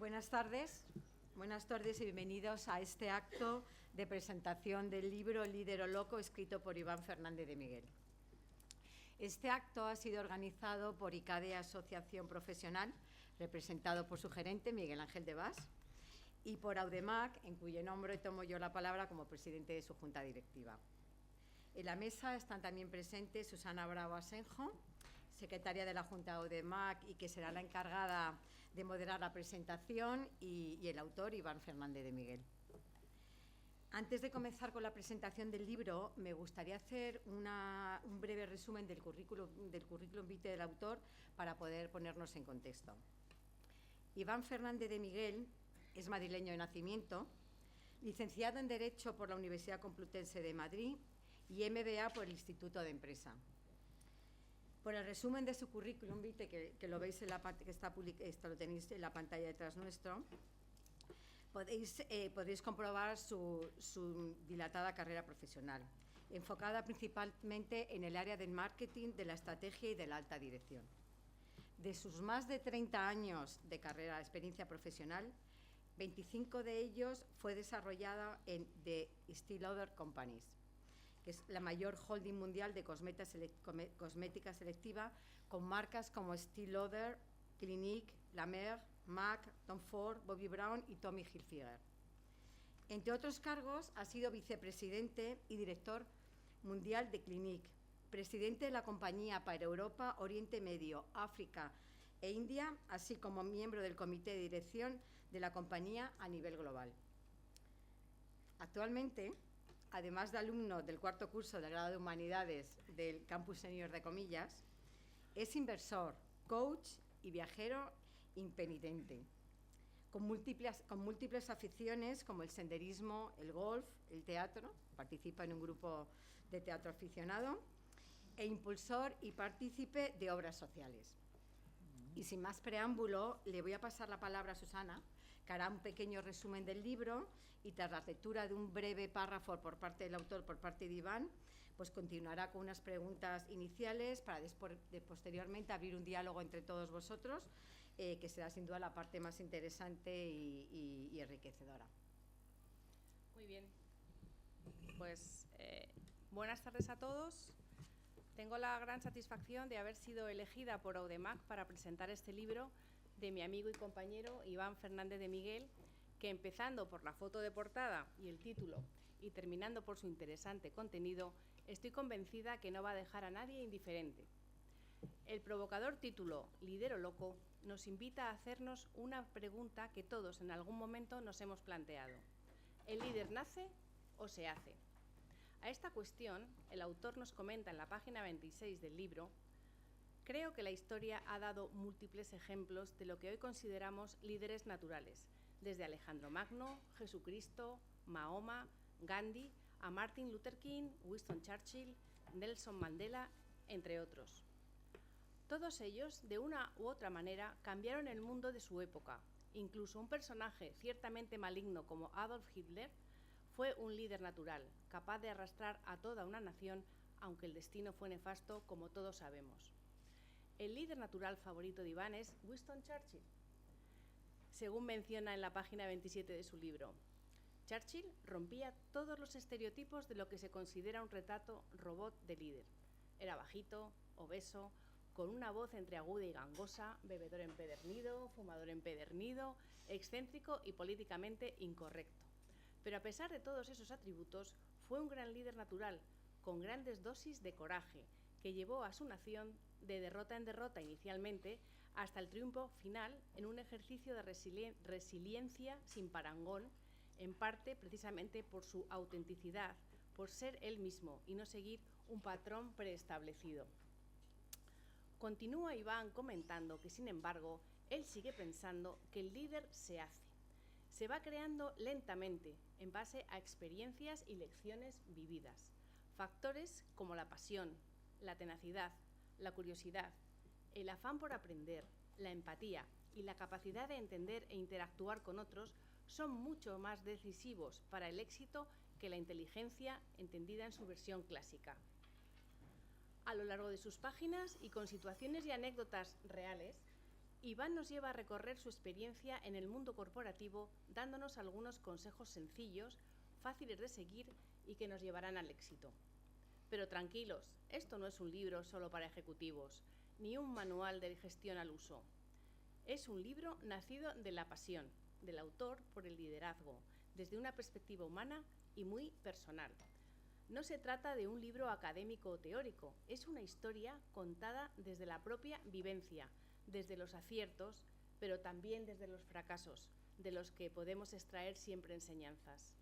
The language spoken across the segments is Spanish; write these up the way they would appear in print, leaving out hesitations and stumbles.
Buenas tardes y bienvenidos a este acto de presentación del libro Líder o Loco, escrito por Iván Fernández de Miguel. Este acto ha sido organizado por ICADE Asociación Profesional, representado por su gerente, Miguel Ángel de Bas, y por Audemac, en cuyo nombre tomo yo la palabra como presidente de su junta directiva. En la mesa están también presentes Susana Bravo Asenjo, secretaria de la Junta Audemac y que será la encargada de moderar la presentación, y el autor, Iván Fernández de Miguel. Antes de comenzar con la presentación del libro, me gustaría hacer un breve resumen del currículum vitae del autor para poder ponernos en contexto. Iván Fernández de Miguel es madrileño de nacimiento, licenciado en Derecho por la Universidad Complutense de Madrid y MBA por el Instituto de Empresa. Por el resumen de su currículum vitae, que lo veis en la parte que esto lo tenéis en la pantalla detrás nuestro, podréis comprobar su dilatada carrera profesional, enfocada principalmente en el área del marketing, de la estrategia y de la alta dirección. De sus más de 30 años de carrera, experiencia profesional, 25 de ellos fue desarrollada en The Estée Lauder Companies, que es la mayor holding mundial de cosmética selectiva, con marcas como Estée Lauder, Clinique, La Mer, MAC, Tom Ford, Bobbi Brown y Tommy Hilfiger. Entre otros cargos, ha sido vicepresidente y director mundial de Clinique, presidente de la compañía para Europa, Oriente Medio, África e India, así como miembro del comité de dirección de la compañía a nivel global. Actualmente, además de alumno del cuarto curso del grado de Humanidades del Campus Senior de Comillas, es inversor, coach y viajero impenitente, con múltiples aficiones como el senderismo, el golf, el teatro, participa en un grupo de teatro aficionado, e impulsor y partícipe de obras sociales. Y sin más preámbulo, le voy a pasar la palabra a Susana, que hará un pequeño resumen del libro, y tras la lectura de un breve párrafo por parte del autor, por parte de Iván, pues continuará con unas preguntas iniciales para posteriormente abrir un diálogo entre todos vosotros, que será sin duda la parte más interesante y enriquecedora. Muy bien. Pues buenas tardes a todos. Tengo la gran satisfacción de haber sido elegida por Audemac para presentar este libro de mi amigo y compañero Iván Fernández de Miguel, que empezando por la foto de portada y el título y terminando por su interesante contenido, estoy convencida que no va a dejar a nadie indiferente. El provocador título Líder o Loco nos invita a hacernos una pregunta que todos en algún momento nos hemos planteado. ¿El líder nace o se hace? A esta cuestión, el autor nos comenta en la página 26 del libro: creo que la historia ha dado múltiples ejemplos de lo que hoy consideramos líderes naturales, desde Alejandro Magno, Jesucristo, Mahoma, Gandhi, a Martin Luther King, Winston Churchill, Nelson Mandela, entre otros. Todos ellos, de una u otra manera, cambiaron el mundo de su época. Incluso un personaje ciertamente maligno como Adolf Hitler fue un líder natural, capaz de arrastrar a toda una nación, aunque el destino fue nefasto, como todos sabemos. El líder natural favorito de Iván es Winston Churchill, según menciona en la página 27 de su libro. Churchill rompía todos los estereotipos de lo que se considera un retrato robot de líder. Era bajito, obeso, con una voz entre aguda y gangosa, bebedor empedernido, fumador empedernido, excéntrico y políticamente incorrecto. Pero a pesar de todos esos atributos, fue un gran líder natural, con grandes dosis de coraje, que llevó a su nación de derrota en derrota inicialmente hasta el triunfo final en un ejercicio de resiliencia sin parangón, en parte precisamente por su autenticidad, por ser él mismo y no seguir un patrón preestablecido. Continúa Iván comentando que, sin embargo, él sigue pensando que el líder se hace. Se va creando lentamente, en base a experiencias y lecciones vividas. Factores como la pasión, la tenacidad, la curiosidad, el afán por aprender, la empatía y la capacidad de entender e interactuar con otros son mucho más decisivos para el éxito que la inteligencia entendida en su versión clásica. A lo largo de sus páginas y con situaciones y anécdotas reales, Iván nos lleva a recorrer su experiencia en el mundo corporativo, dándonos algunos consejos sencillos, fáciles de seguir y que nos llevarán al éxito. Pero tranquilos, esto no es un libro solo para ejecutivos, ni un manual de gestión al uso. Es un libro nacido de la pasión del autor por el liderazgo, desde una perspectiva humana y muy personal. No se trata de un libro académico o teórico, es una historia contada desde la propia vivencia, desde los aciertos, pero también desde los fracasos, de los que podemos extraer siempre enseñanzas.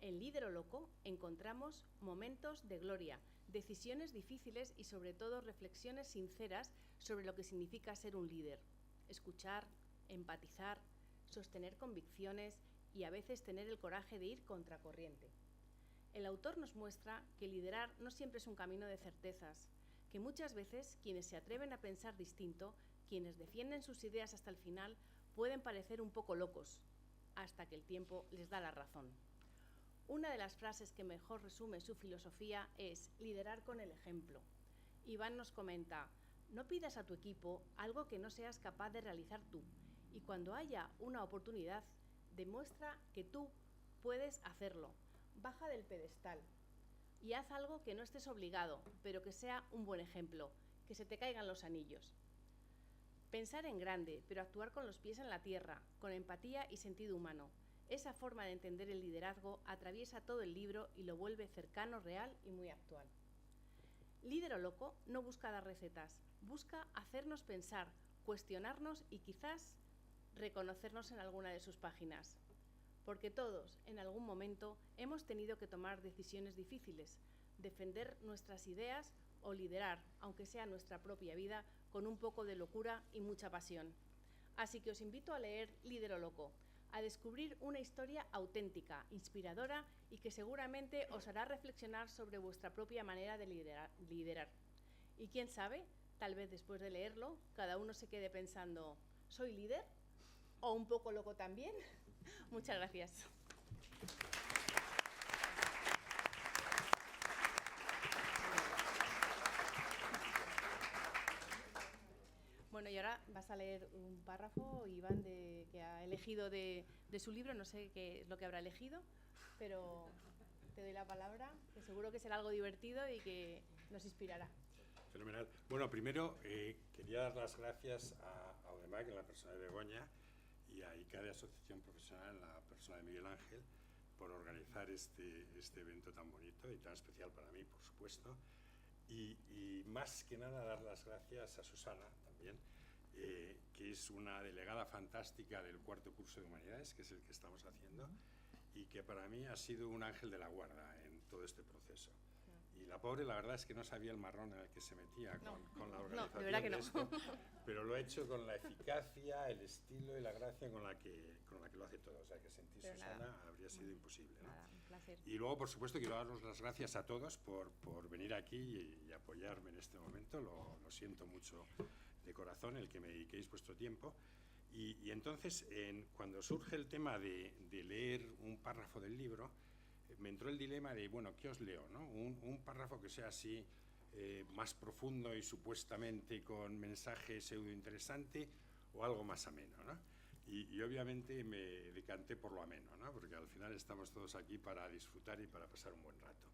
En Lídero Loco encontramos momentos de gloria, decisiones difíciles y sobre todo reflexiones sinceras sobre lo que significa ser un líder. Escuchar, empatizar, sostener convicciones y a veces tener el coraje de ir contracorriente. El autor nos muestra que liderar no siempre es un camino de certezas, que muchas veces quienes se atreven a pensar distinto, quienes defienden sus ideas hasta el final, pueden parecer un poco locos, hasta que el tiempo les da la razón. Una de las frases que mejor resume su filosofía es liderar con el ejemplo. Iván nos comenta: no pidas a tu equipo algo que no seas capaz de realizar tú, y cuando haya una oportunidad, demuestra que tú puedes hacerlo. Baja del pedestal y haz algo que no estés obligado, pero que sea un buen ejemplo, que se te caigan los anillos. Pensar en grande, pero actuar con los pies en la tierra, con empatía y sentido humano. Esa forma de entender el liderazgo atraviesa todo el libro y lo vuelve cercano, real y muy actual. Lídero Loco no busca dar recetas, busca hacernos pensar, cuestionarnos y quizás reconocernos en alguna de sus páginas. Porque todos, en algún momento, hemos tenido que tomar decisiones difíciles, defender nuestras ideas o liderar, aunque sea nuestra propia vida, con un poco de locura y mucha pasión. Así que os invito a leer Lídero Loco, a descubrir una historia auténtica, inspiradora y que seguramente os hará reflexionar sobre vuestra propia manera de liderar. Y quién sabe, tal vez después de leerlo, cada uno se quede pensando: ¿soy líder? ¿O un poco loco también? Muchas gracias. Bueno, y ahora vas a leer un párrafo, Iván, que ha elegido de su libro. No sé qué es lo que habrá elegido, pero te doy la palabra, que seguro que será algo divertido y que nos inspirará. Fenomenal. Bueno, primero quería dar las gracias a Audemac, en la persona de Begoña, y a ICADE, Asociación Profesional, en la persona de Miguel Ángel, por organizar este evento tan bonito y tan especial para mí, por supuesto. Y más que nada dar las gracias a Susana también, que es una delegada fantástica del cuarto curso de Humanidades, que es el que estamos haciendo, y que para mí ha sido un ángel de la guarda en todo este proceso. Y la pobre, la verdad es que no sabía el marrón en el que se metía con la organización de verdad que de no. esto, pero lo ha hecho con la eficacia, el estilo y la gracia con la que lo hace todo. O sea, que sin ti, Susana, habría sido imposible, ¿no? Nada, un placer. Y luego, por supuesto, quiero daros las gracias a todos por venir aquí y apoyarme en este momento. Lo siento mucho de corazón el que me dediquéis vuestro tiempo. Y entonces, cuando surge el tema de leer un párrafo del libro, me entró el dilema de, bueno, ¿qué os leo, no? Un párrafo que sea así más profundo y supuestamente con mensaje pseudo interesante, o algo más ameno, ¿no? Y obviamente me decanté por lo ameno, ¿no? Porque al final estamos todos aquí para disfrutar y para pasar un buen rato.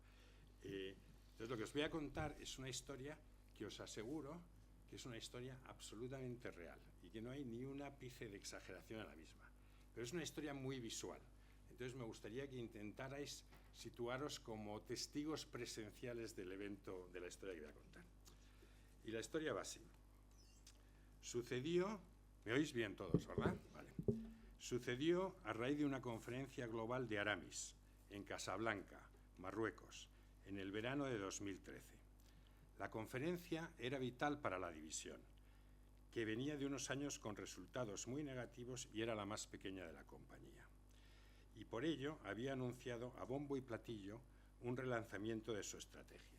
Entonces, lo que os voy a contar es una historia que os aseguro que es una historia absolutamente real y que no hay ni un ápice de exageración en la misma. Pero es una historia muy visual. Entonces me gustaría que intentarais situaros como testigos presenciales del evento, de la historia que voy a contar. Y la historia va así. Sucedió, ¿me oís bien todos, verdad? Vale. Sucedió a raíz de una conferencia global de Aramis, en Casablanca, Marruecos, en el verano de 2013. La conferencia era vital para la división, que venía de unos años con resultados muy negativos y era la más pequeña de la compañía. Y por ello había anunciado a bombo y platillo un relanzamiento de su estrategia.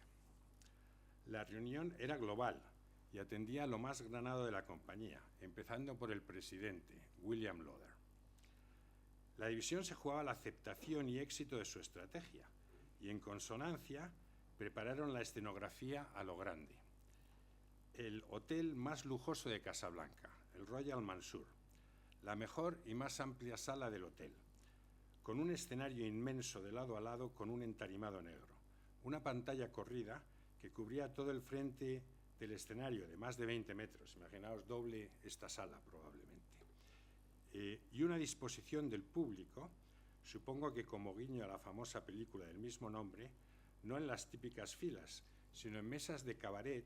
La reunión era global y atendía a lo más granado de la compañía, empezando por el presidente, William Loder. La división se jugaba la aceptación y éxito de su estrategia, y en consonancia prepararon la escenografía a lo grande. El hotel más lujoso de Casablanca, el Royal Mansur, la mejor y más amplia sala del hotel, con un escenario inmenso de lado a lado con un entarimado negro, una pantalla corrida que cubría todo el frente del escenario de más de 20 metros, imaginaos doble esta sala probablemente, y una disposición del público, supongo que como guiño a la famosa película del mismo nombre, no en las típicas filas, sino en mesas de cabaret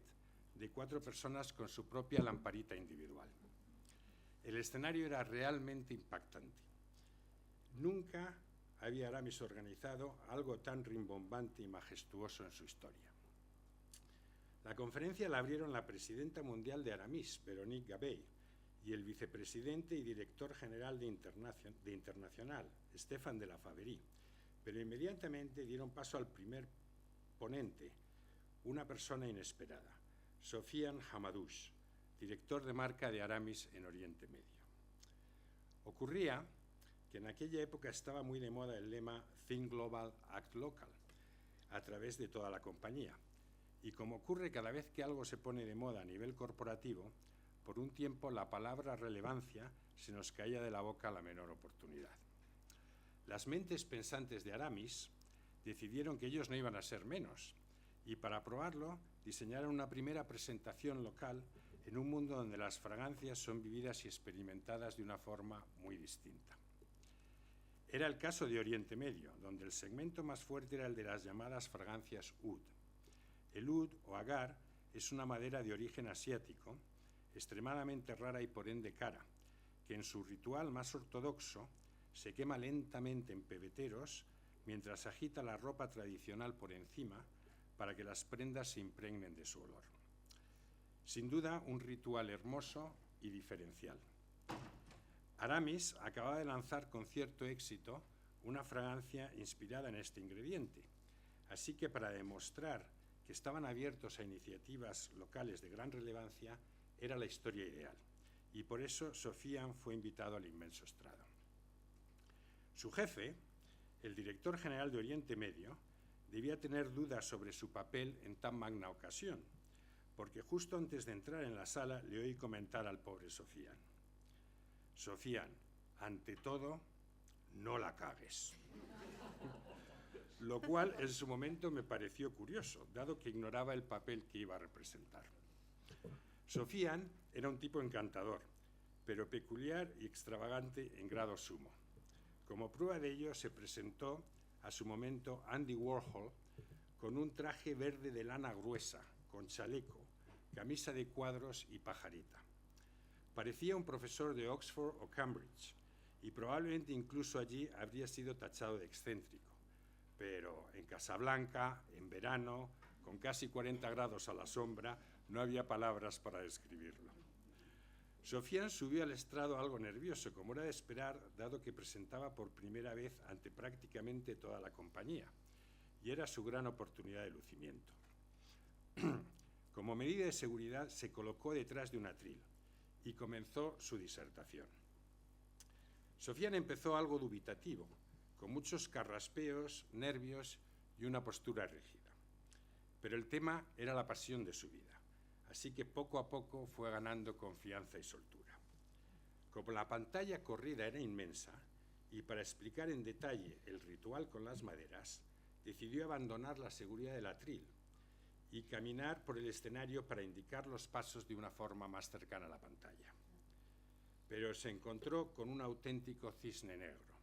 de 4 personas con su propia lamparita individual. El escenario era realmente impactante. Nunca había Aramis organizado algo tan rimbombante y majestuoso en su historia. La conferencia la abrieron la presidenta mundial de Aramis, Véronique Gabay, y el vicepresidente y director general de Internacional, Stéphane de La Faverie, pero inmediatamente dieron paso al primer ponente, una persona inesperada, Sofiane Hamadouche, director de marca de Aramis en Oriente Medio. Ocurría que en aquella época estaba muy de moda el lema Think Global, Act Local, a través de toda la compañía. Y como ocurre cada vez que algo se pone de moda a nivel corporativo, por un tiempo la palabra relevancia se nos caía de la boca a la menor oportunidad. Las mentes pensantes de Aramis decidieron que ellos no iban a ser menos, y para probarlo diseñaron una primera presentación local en un mundo donde las fragancias son vividas y experimentadas de una forma muy distinta. Era el caso de Oriente Medio, donde el segmento más fuerte era el de las llamadas fragancias oud. El oud o agar es una madera de origen asiático, extremadamente rara y por ende cara, que en su ritual más ortodoxo se quema lentamente en pebeteros mientras agita la ropa tradicional por encima para que las prendas se impregnen de su olor. Sin duda, un ritual hermoso y diferencial. Aramis acababa de lanzar con cierto éxito una fragancia inspirada en este ingrediente, así que para demostrar que estaban abiertos a iniciativas locales de gran relevancia, era la historia ideal, y por eso Sofiane fue invitado al inmenso estrado. Su jefe, el director general de Oriente Medio, debía tener dudas sobre su papel en tan magna ocasión, porque justo antes de entrar en la sala le oí comentar al pobre Sofiane: Sofiane, ante todo, no la cagues. Lo cual en su momento me pareció curioso, dado que ignoraba el papel que iba a representar. Sofiane era un tipo encantador, pero peculiar y extravagante en grado sumo. Como prueba de ello se presentó a su momento Andy Warhol con un traje verde de lana gruesa, con chaleco, camisa de cuadros y pajarita. Parecía un profesor de Oxford o Cambridge, y probablemente incluso allí habría sido tachado de excéntrico. Pero en Casablanca, en verano, con casi 40 grados a la sombra, no había palabras para describirlo. Sofiane subió al estrado algo nervioso, como era de esperar, dado que presentaba por primera vez ante prácticamente toda la compañía, y era su gran oportunidad de lucimiento. Como medida de seguridad, se colocó detrás de un atril y comenzó su disertación. Sofiane empezó algo dubitativo, con muchos carraspeos, nervios y una postura rígida. Pero el tema era la pasión de su vida, así que poco a poco fue ganando confianza y soltura. Como la pantalla corrida era inmensa, y para explicar en detalle el ritual con las maderas, decidió abandonar la seguridad del atril y caminar por el escenario para indicar los pasos de una forma más cercana a la pantalla. Pero se encontró con un auténtico cisne negro,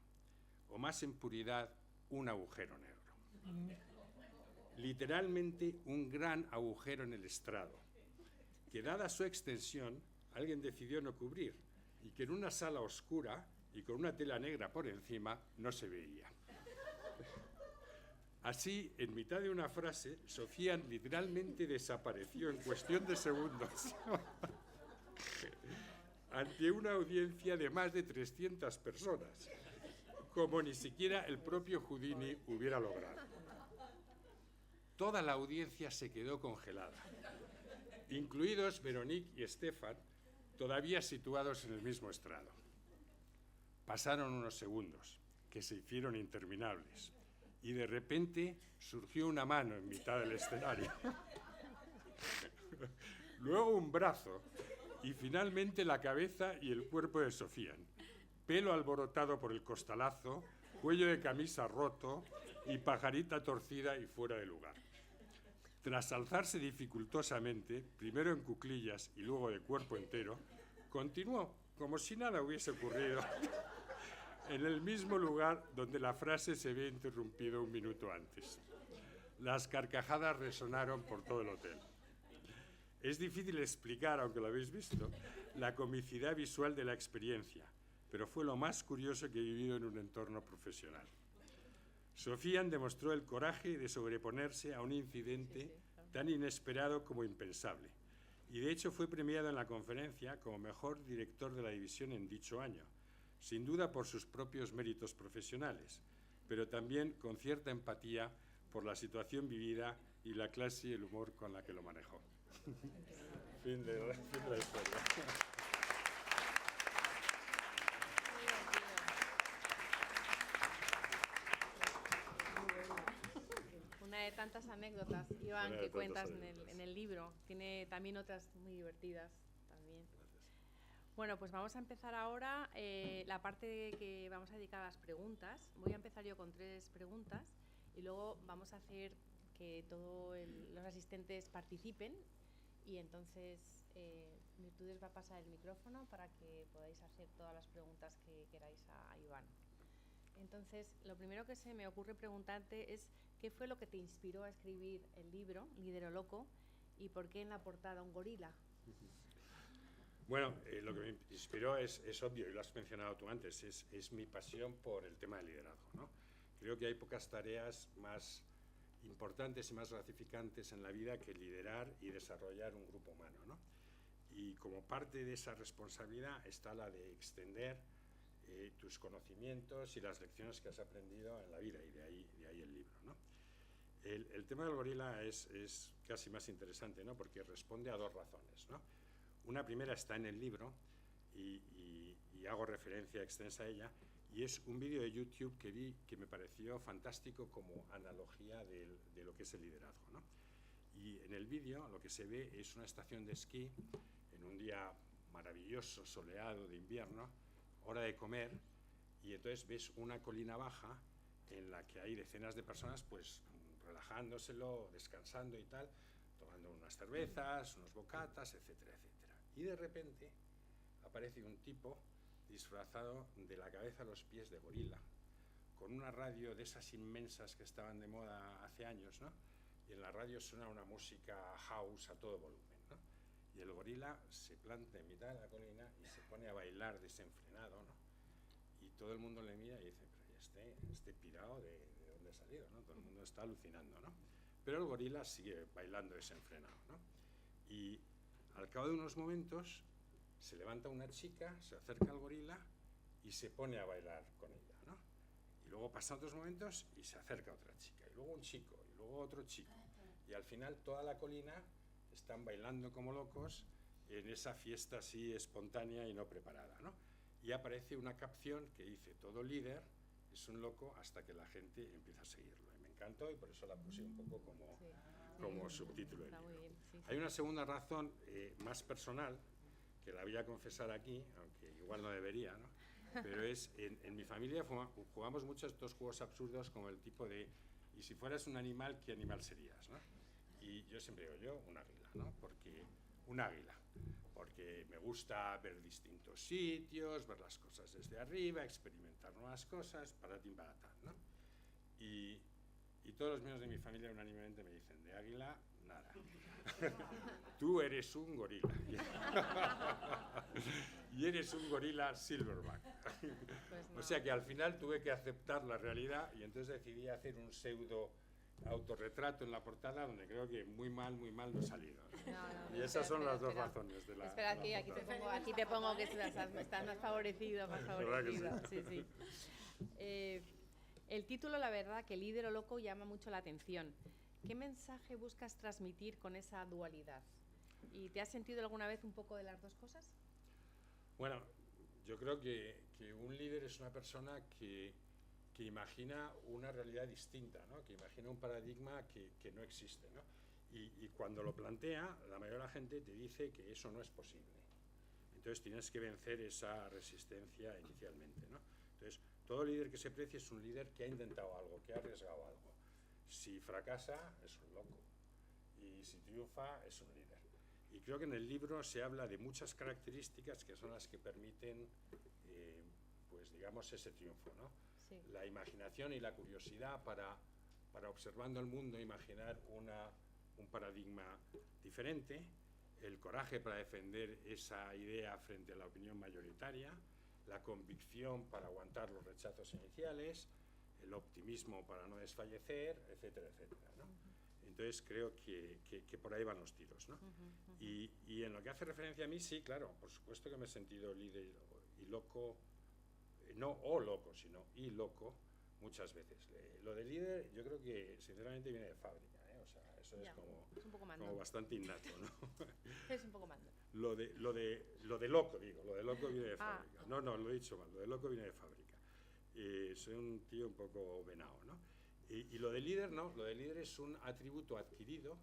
o más en puridad, un agujero negro. Literalmente un gran agujero en el estrado, que dada su extensión, alguien decidió no cubrir, y que en una sala oscura y con una tela negra por encima no se veía. Así, en mitad de una frase, Sofiane literalmente desapareció en cuestión de segundos ante una audiencia de más de 300 personas, como ni siquiera el propio Houdini hubiera logrado. Toda la audiencia se quedó congelada, incluidos Véronique y Stéphane, todavía situados en el mismo estrado. Pasaron unos segundos, que se hicieron interminables, y de repente surgió una mano en mitad del escenario. Luego un brazo, Y finalmente la cabeza y el cuerpo de Sofían. Pelo alborotado por el costalazo, cuello de camisa roto y pajarita torcida y fuera de lugar. Tras alzarse dificultosamente, primero en cuclillas y luego de cuerpo entero, continuó como si nada hubiese ocurrido en el mismo lugar donde la frase se había interrumpido un minuto antes. Las carcajadas resonaron por todo el hotel. Es difícil explicar, aunque lo habéis visto, la comicidad visual de la experiencia, pero fue lo más curioso que he vivido en un entorno profesional. Sofían demostró el coraje de sobreponerse a un incidente tan inesperado como impensable, y de hecho fue premiado en la conferencia como mejor director de la división en dicho año, sin duda por sus propios méritos profesionales, pero también con cierta empatía por la situación vivida y la clase y el humor con la que lo manejó. Fin de la historia. Una de tantas anécdotas, Iván, que cuentas en el libro. Tiene también otras muy divertidas también. Bueno, pues vamos a empezar ahora la parte que vamos a dedicar a las preguntas. Voy a empezar yo con 3 preguntas y luego vamos a hacer que todos los asistentes participen y entonces Virtudes va a pasar el micrófono para que podáis hacer todas las preguntas que queráis a Iván. Entonces, lo primero que se me ocurre preguntarte es ¿qué fue lo que te inspiró a escribir el libro, Líder o Loco, y por qué en la portada un gorila? Bueno, lo que me inspiró es obvio, y lo has mencionado tú antes, es mi pasión por el tema del liderazgo, ¿no? Creo que hay pocas tareas más importantes y más gratificantes en la vida que liderar y desarrollar un grupo humano, ¿no? Y como parte de esa responsabilidad está la de extender tus conocimientos y las lecciones que has aprendido en la vida, y de ahí el libro, ¿no? El tema del gorila es casi más interesante, ¿no? Porque responde a 2 razones, ¿no? Una primera está en el libro y hago referencia extensa a ella, y es un vídeo de YouTube que vi que me pareció fantástico como analogía de lo que es el liderazgo, ¿no? Y en el vídeo lo que se ve es una estación de esquí en un día maravilloso, soleado de invierno, hora de comer, y entonces ves una colina baja en la que hay decenas de personas pues relajándoselo, descansando y tal, tomando unas cervezas, unos bocatas, etcétera, etcétera. Y de repente aparece un tipo disfrazado de la cabeza a los pies de gorila, con una radio de esas inmensas que estaban de moda hace años, ¿no? Y en la radio suena una música house a todo volumen, ¿no? Y el gorila se planta en mitad de la colina y se pone a bailar desenfrenado, ¿no? Y todo el mundo le mira y dice, pero este pirado de dónde ha salido, ¿no? Todo el mundo está alucinando, ¿no? Pero el gorila sigue bailando desenfrenado, ¿no? Y al cabo de unos momentos se levanta una chica, se acerca al gorila y se pone a bailar con ella, ¿no? Y luego pasan otros momentos y se acerca otra chica, y luego un chico, y luego otro chico. Y al final toda la colina están bailando como locos en esa fiesta así espontánea y no preparada, ¿no? Y aparece una capción que dice, todo líder es un loco hasta que la gente empieza a seguirlo. Y me encantó y por eso la puse un poco como subtítulo del libro. Hay una segunda razón más personal, que la voy a confesar aquí, aunque igual no debería, ¿no? Pero es, en mi familia jugamos mucho estos juegos absurdos como el tipo de, y si fueras un animal, ¿qué animal serías, ¿no? Y yo siempre digo, un águila, ¿no? Porque un águila, porque me gusta ver distintos sitios, ver las cosas desde arriba, experimentar nuevas cosas, patatín patatán, ¿no? Y todos los miembros de mi familia unánimemente me dicen, de águila, nada. Tú eres un gorila. Y eres un gorila silverback. Pues no. O sea que al final tuve que aceptar la realidad y entonces decidí hacer un pseudo autorretrato en la portada donde creo que muy mal no ha salido. No, y esas son las 2 razones de la... Espera, aquí te pongo que estás más favorecido, más favorecido. Sí, sí. El título, la verdad, que Líder o Loco llama mucho la atención. ¿Qué mensaje buscas transmitir con esa dualidad? ¿Y te has sentido alguna vez un poco de las 2 cosas? Bueno, yo creo que un líder es una persona que imagina una realidad distinta, ¿no? Que imagina un paradigma que no existe, ¿no? Y cuando lo plantea, la mayoría de la gente te dice que eso no es posible, Entonces tienes que vencer esa resistencia inicialmente, ¿no? Entonces, todo líder que se precie es un líder que ha intentado algo, que ha arriesgado algo. Si fracasa, es un loco. Y si triunfa, es un líder. Y creo que en el libro se habla de muchas características que son las que permiten, pues digamos, ese triunfo, ¿no? Sí. La imaginación y la curiosidad para observando el mundo, imaginar un paradigma diferente, el coraje para defender esa idea frente a la opinión mayoritaria, la convicción para aguantar los rechazos iniciales, el optimismo para no desfallecer, etcétera, etcétera, ¿no? Entonces creo que por ahí van los tiros, ¿no? Y en lo que hace referencia a mí, sí, claro, por supuesto que me he sentido líder y loco, no o loco, sino y loco, muchas veces. Lo de líder yo creo que sinceramente viene de fábrica, ¿eh? O sea, eso Ya, es como bastante innato, ¿no? Es un poco mando. Lo de loco, digo, lo de loco viene de fábrica. No, lo he dicho mal, lo de loco viene de fábrica. Soy un tío un poco venado, ¿no? Y lo de líder no, lo de líder es un atributo adquirido,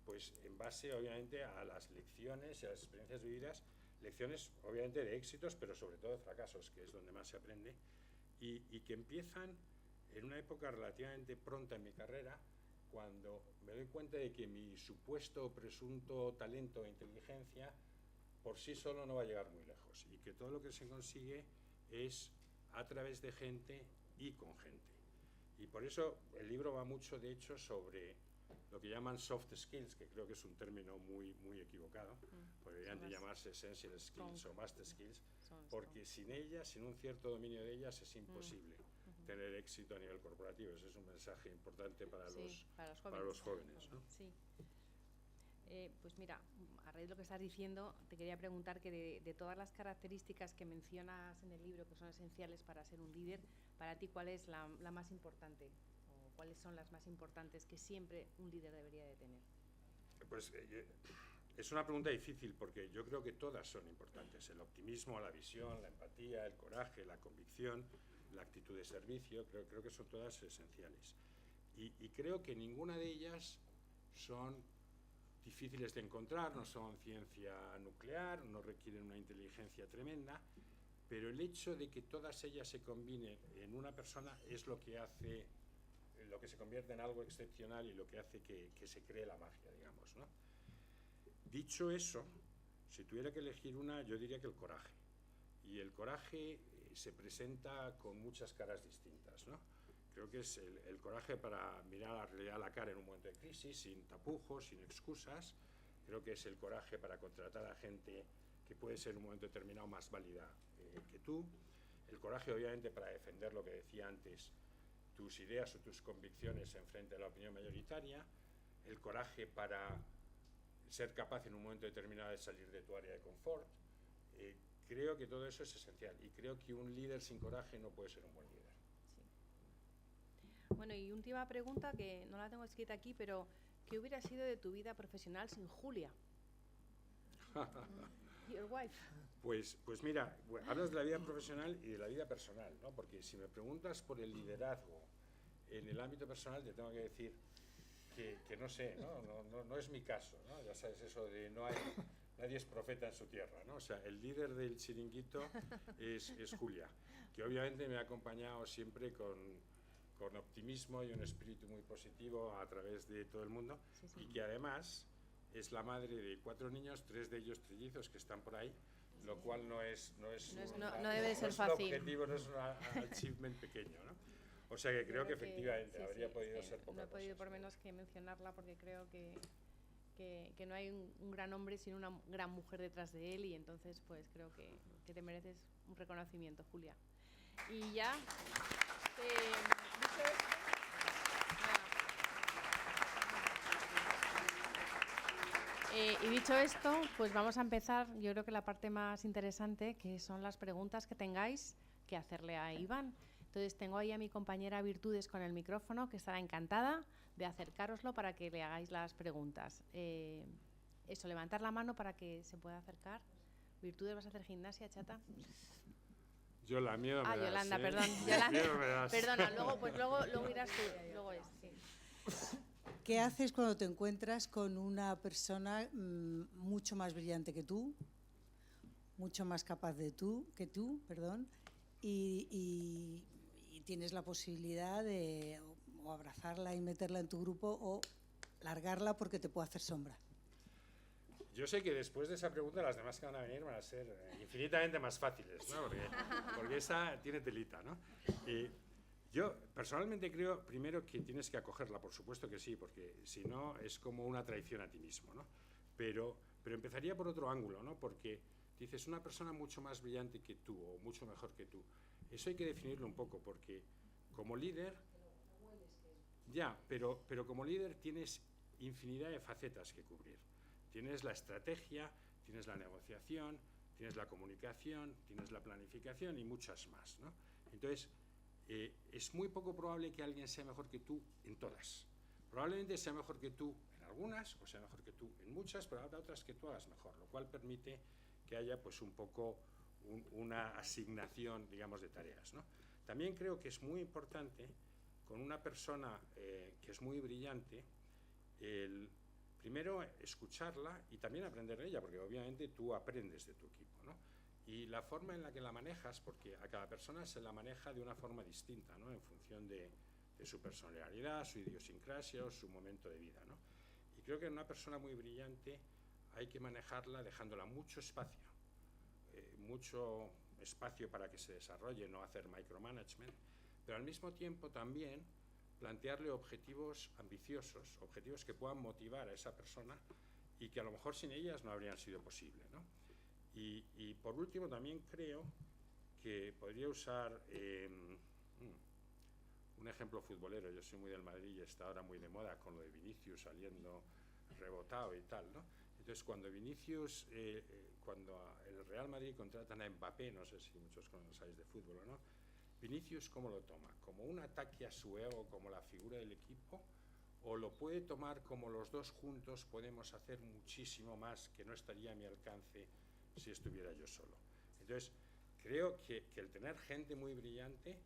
pues en base obviamente a las lecciones y a las experiencias vividas, lecciones obviamente de éxitos, pero sobre todo de fracasos, que es donde más se aprende, y que empiezan en una época relativamente pronta en mi carrera, cuando me doy cuenta de que mi supuesto o presunto talento e inteligencia por sí solo no va a llegar muy lejos, y que todo lo que se consigue es a través de gente y con gente. Y por eso el libro va mucho, de hecho, sobre lo que llaman soft skills, que creo que es un término muy, muy equivocado, podrían llamarse essential skills o master skills, porque sin ellas, sin un cierto dominio de ellas, es imposible tener éxito a nivel corporativo. Ese es un mensaje importante para los jóvenes, ¿no? Sí. Pues mira, a raíz de lo que estás diciendo, te quería preguntar que de todas las características que mencionas en el libro que son esenciales para ser un líder, para ti, ¿cuál es la más importante? ¿O cuáles son las más importantes que siempre un líder debería de tener? Pues es una pregunta difícil, porque yo creo que todas son importantes. El optimismo, la visión, la empatía, el coraje, la convicción, la actitud de servicio, creo que son todas esenciales. Y creo que ninguna de ellas son difíciles de encontrar, no son ciencia nuclear, no requieren una inteligencia tremenda, pero el hecho de que todas ellas se combinen en una persona es lo que hace, lo que se convierte en algo excepcional y lo que hace que se cree la magia, digamos, ¿no? Dicho eso, si tuviera que elegir una, yo diría que el coraje. Y el coraje se presenta con muchas caras distintas, ¿no? Creo que es el coraje para mirar a la realidad a la cara en un momento de crisis, sin tapujos, sin excusas. Creo que es el coraje para contratar a gente que puede ser en un momento determinado más válida que tú. El coraje, obviamente, para defender lo que decía antes, tus ideas o tus convicciones en frente a la opinión mayoritaria. El coraje para ser capaz en un momento determinado de salir de tu área de confort. Creo que todo eso es esencial, y creo que un líder sin coraje no puede ser un buen líder. Bueno, y última pregunta, que no la tengo escrita aquí, pero ¿qué hubiera sido de tu vida profesional sin Julia? Your wife. Pues mira, hablas de la vida profesional y de la vida personal, ¿no? Porque si me preguntas por el liderazgo en el ámbito personal, te tengo que decir que no sé, no es mi caso, ¿no? Ya sabes eso de nadie es profeta en su tierra, ¿no? O sea, el líder del chiringuito es Julia, que obviamente me ha acompañado siempre con optimismo y un espíritu muy positivo a través de todo el mundo, y que además es la madre de 4 niños, 3 de ellos trillizos que están por ahí, lo cual no debe ser fácil. Un objetivo, no es un achievement pequeño, ¿no? O sea que creo que efectivamente habría podido ser poca cosa. No he podido por menos que mencionarla, porque creo que no hay un gran hombre sin una gran mujer detrás de él, y entonces pues creo que te mereces un reconocimiento, Julia. Y ya, dicho esto, pues vamos a empezar, yo creo que la parte más interesante, que son las preguntas que tengáis que hacerle a Iván. Entonces tengo ahí a mi compañera Virtudes con el micrófono, que estará encantada de acercároslo para que le hagáis las preguntas. Eso, levantar la mano para que se pueda acercar. Virtudes, ¿vas a hacer gimnasia, chata? Yo la miedo me das. Yolanda, ¿eh? perdón. Yolanda, perdona, luego irás tú. Luego es, sí. ¿Qué haces cuando te encuentras con una persona mucho más brillante que tú, mucho más capaz que tú, perdón, y tienes la posibilidad de o abrazarla y meterla en tu grupo o largarla porque te puede hacer sombra. Yo sé que después de esa pregunta las demás que van a venir van a ser infinitamente más fáciles, ¿no? Porque esa tiene telita, ¿no? Yo personalmente creo, primero, que tienes que acogerla, por supuesto que sí, porque si no es como una traición a ti mismo, ¿no? Pero empezaría por otro ángulo, ¿no? Porque dices, una persona mucho más brillante que tú o mucho mejor que tú. Eso hay que definirlo un poco, porque como líder... Ya, pero como líder tienes infinidad de facetas que cubrir. Tienes la estrategia, tienes la negociación, tienes la comunicación, tienes la planificación y muchas más, ¿no? Entonces, es muy poco probable que alguien sea mejor que tú en todas. Probablemente sea mejor que tú en algunas, o sea mejor que tú en muchas, pero habrá otras que tú hagas mejor, lo cual permite que haya pues un poco una asignación, digamos, de tareas, ¿no? También creo que es muy importante, con una persona que es muy brillante, primero escucharla y también aprender de ella, porque obviamente tú aprendes de tu equipo, ¿no? Y la forma en la que la manejas, porque a cada persona se la maneja de una forma distinta, ¿no? En función de su personalidad, su idiosincrasia o su momento de vida, ¿no? Y creo que en una persona muy brillante hay que manejarla dejándola mucho espacio para que se desarrolle, no hacer micromanagement, pero al mismo tiempo también plantearle objetivos ambiciosos, objetivos que puedan motivar a esa persona y que a lo mejor sin ellas no habrían sido posibles, ¿no? Y por último también creo que podría usar un ejemplo futbolero. Yo soy muy del Madrid y está ahora muy de moda con lo de Vinicius saliendo rebotado y tal, ¿no? Entonces cuando Vinicius, cuando el Real Madrid contratan a Mbappé, no sé si muchos conocéis de fútbol o no, Vinicius, ¿cómo lo toma? ¿Como un ataque a su ego, como la figura del equipo? ¿O lo puede tomar como los dos juntos podemos hacer muchísimo más que no estaría a mi alcance si estuviera yo solo? Entonces, creo que el tener gente muy brillante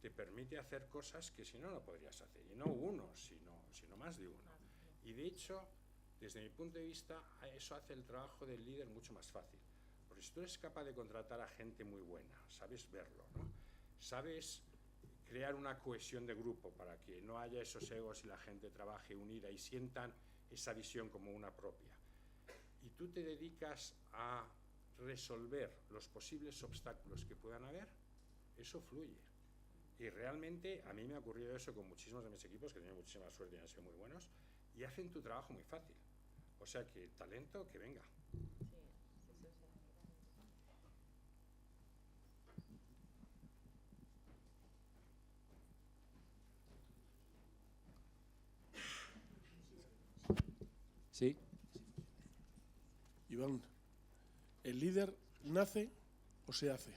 te permite hacer cosas que si no, no podrías hacer. Y no uno, sino más de uno. Y de hecho, desde mi punto de vista, eso hace el trabajo del líder mucho más fácil. Porque si tú eres capaz de contratar a gente muy buena, sabes verlo, ¿no? Sabes crear una cohesión de grupo para que no haya esos egos y la gente trabaje unida y sientan esa visión como una propia. Y tú te dedicas a resolver los posibles obstáculos que puedan haber, eso fluye. Y realmente a mí me ha ocurrido eso con muchísimos de mis equipos, que tienen muchísima suerte y han sido muy buenos, y hacen tu trabajo muy fácil. O sea que talento, que venga. Sí. Iván, ¿el líder nace o se hace?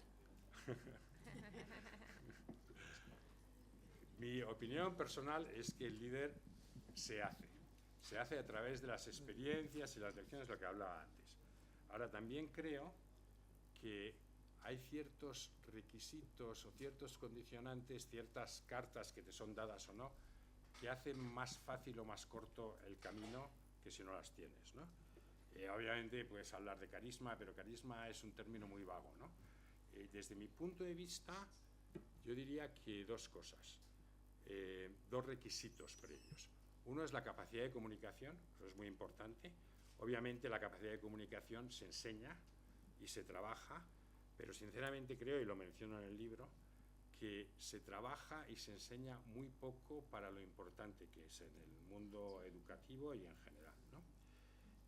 Mi opinión personal es que el líder se hace. Se hace a través de las experiencias y las lecciones, lo que hablaba antes. Ahora, también creo que hay ciertos requisitos o ciertos condicionantes, ciertas cartas que te son dadas o no, que hacen más fácil o más corto el camino que si no las tienes, ¿no? Obviamente puedes hablar de carisma, pero carisma es un término muy vago, ¿no? Desde mi punto de vista, yo diría que dos cosas, dos requisitos previos. Uno es la capacidad de comunicación, eso es muy importante. Obviamente la capacidad de comunicación se enseña y se trabaja, pero sinceramente creo, y lo menciono en el libro, que se trabaja y se enseña muy poco para lo importante que es en el mundo educativo y en general, ¿no?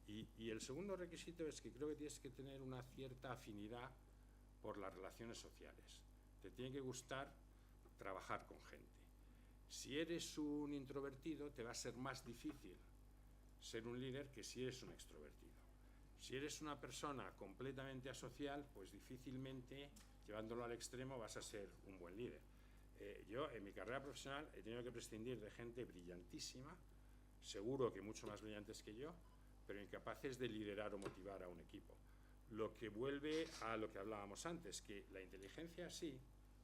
Y el segundo requisito es que creo que tienes que tener una cierta afinidad por las relaciones sociales. Te tiene que gustar trabajar con gente. Si eres un introvertido, te va a ser más difícil ser un líder que si eres un extrovertido. Si eres una persona completamente asocial, pues difícilmente, llevándolo al extremo, vas a ser un buen líder. Yo, en mi carrera profesional, he tenido que prescindir de gente brillantísima, seguro que mucho más brillantes que yo, pero incapaces de liderar o motivar a un equipo. Lo que vuelve a lo que hablábamos antes, que la inteligencia sí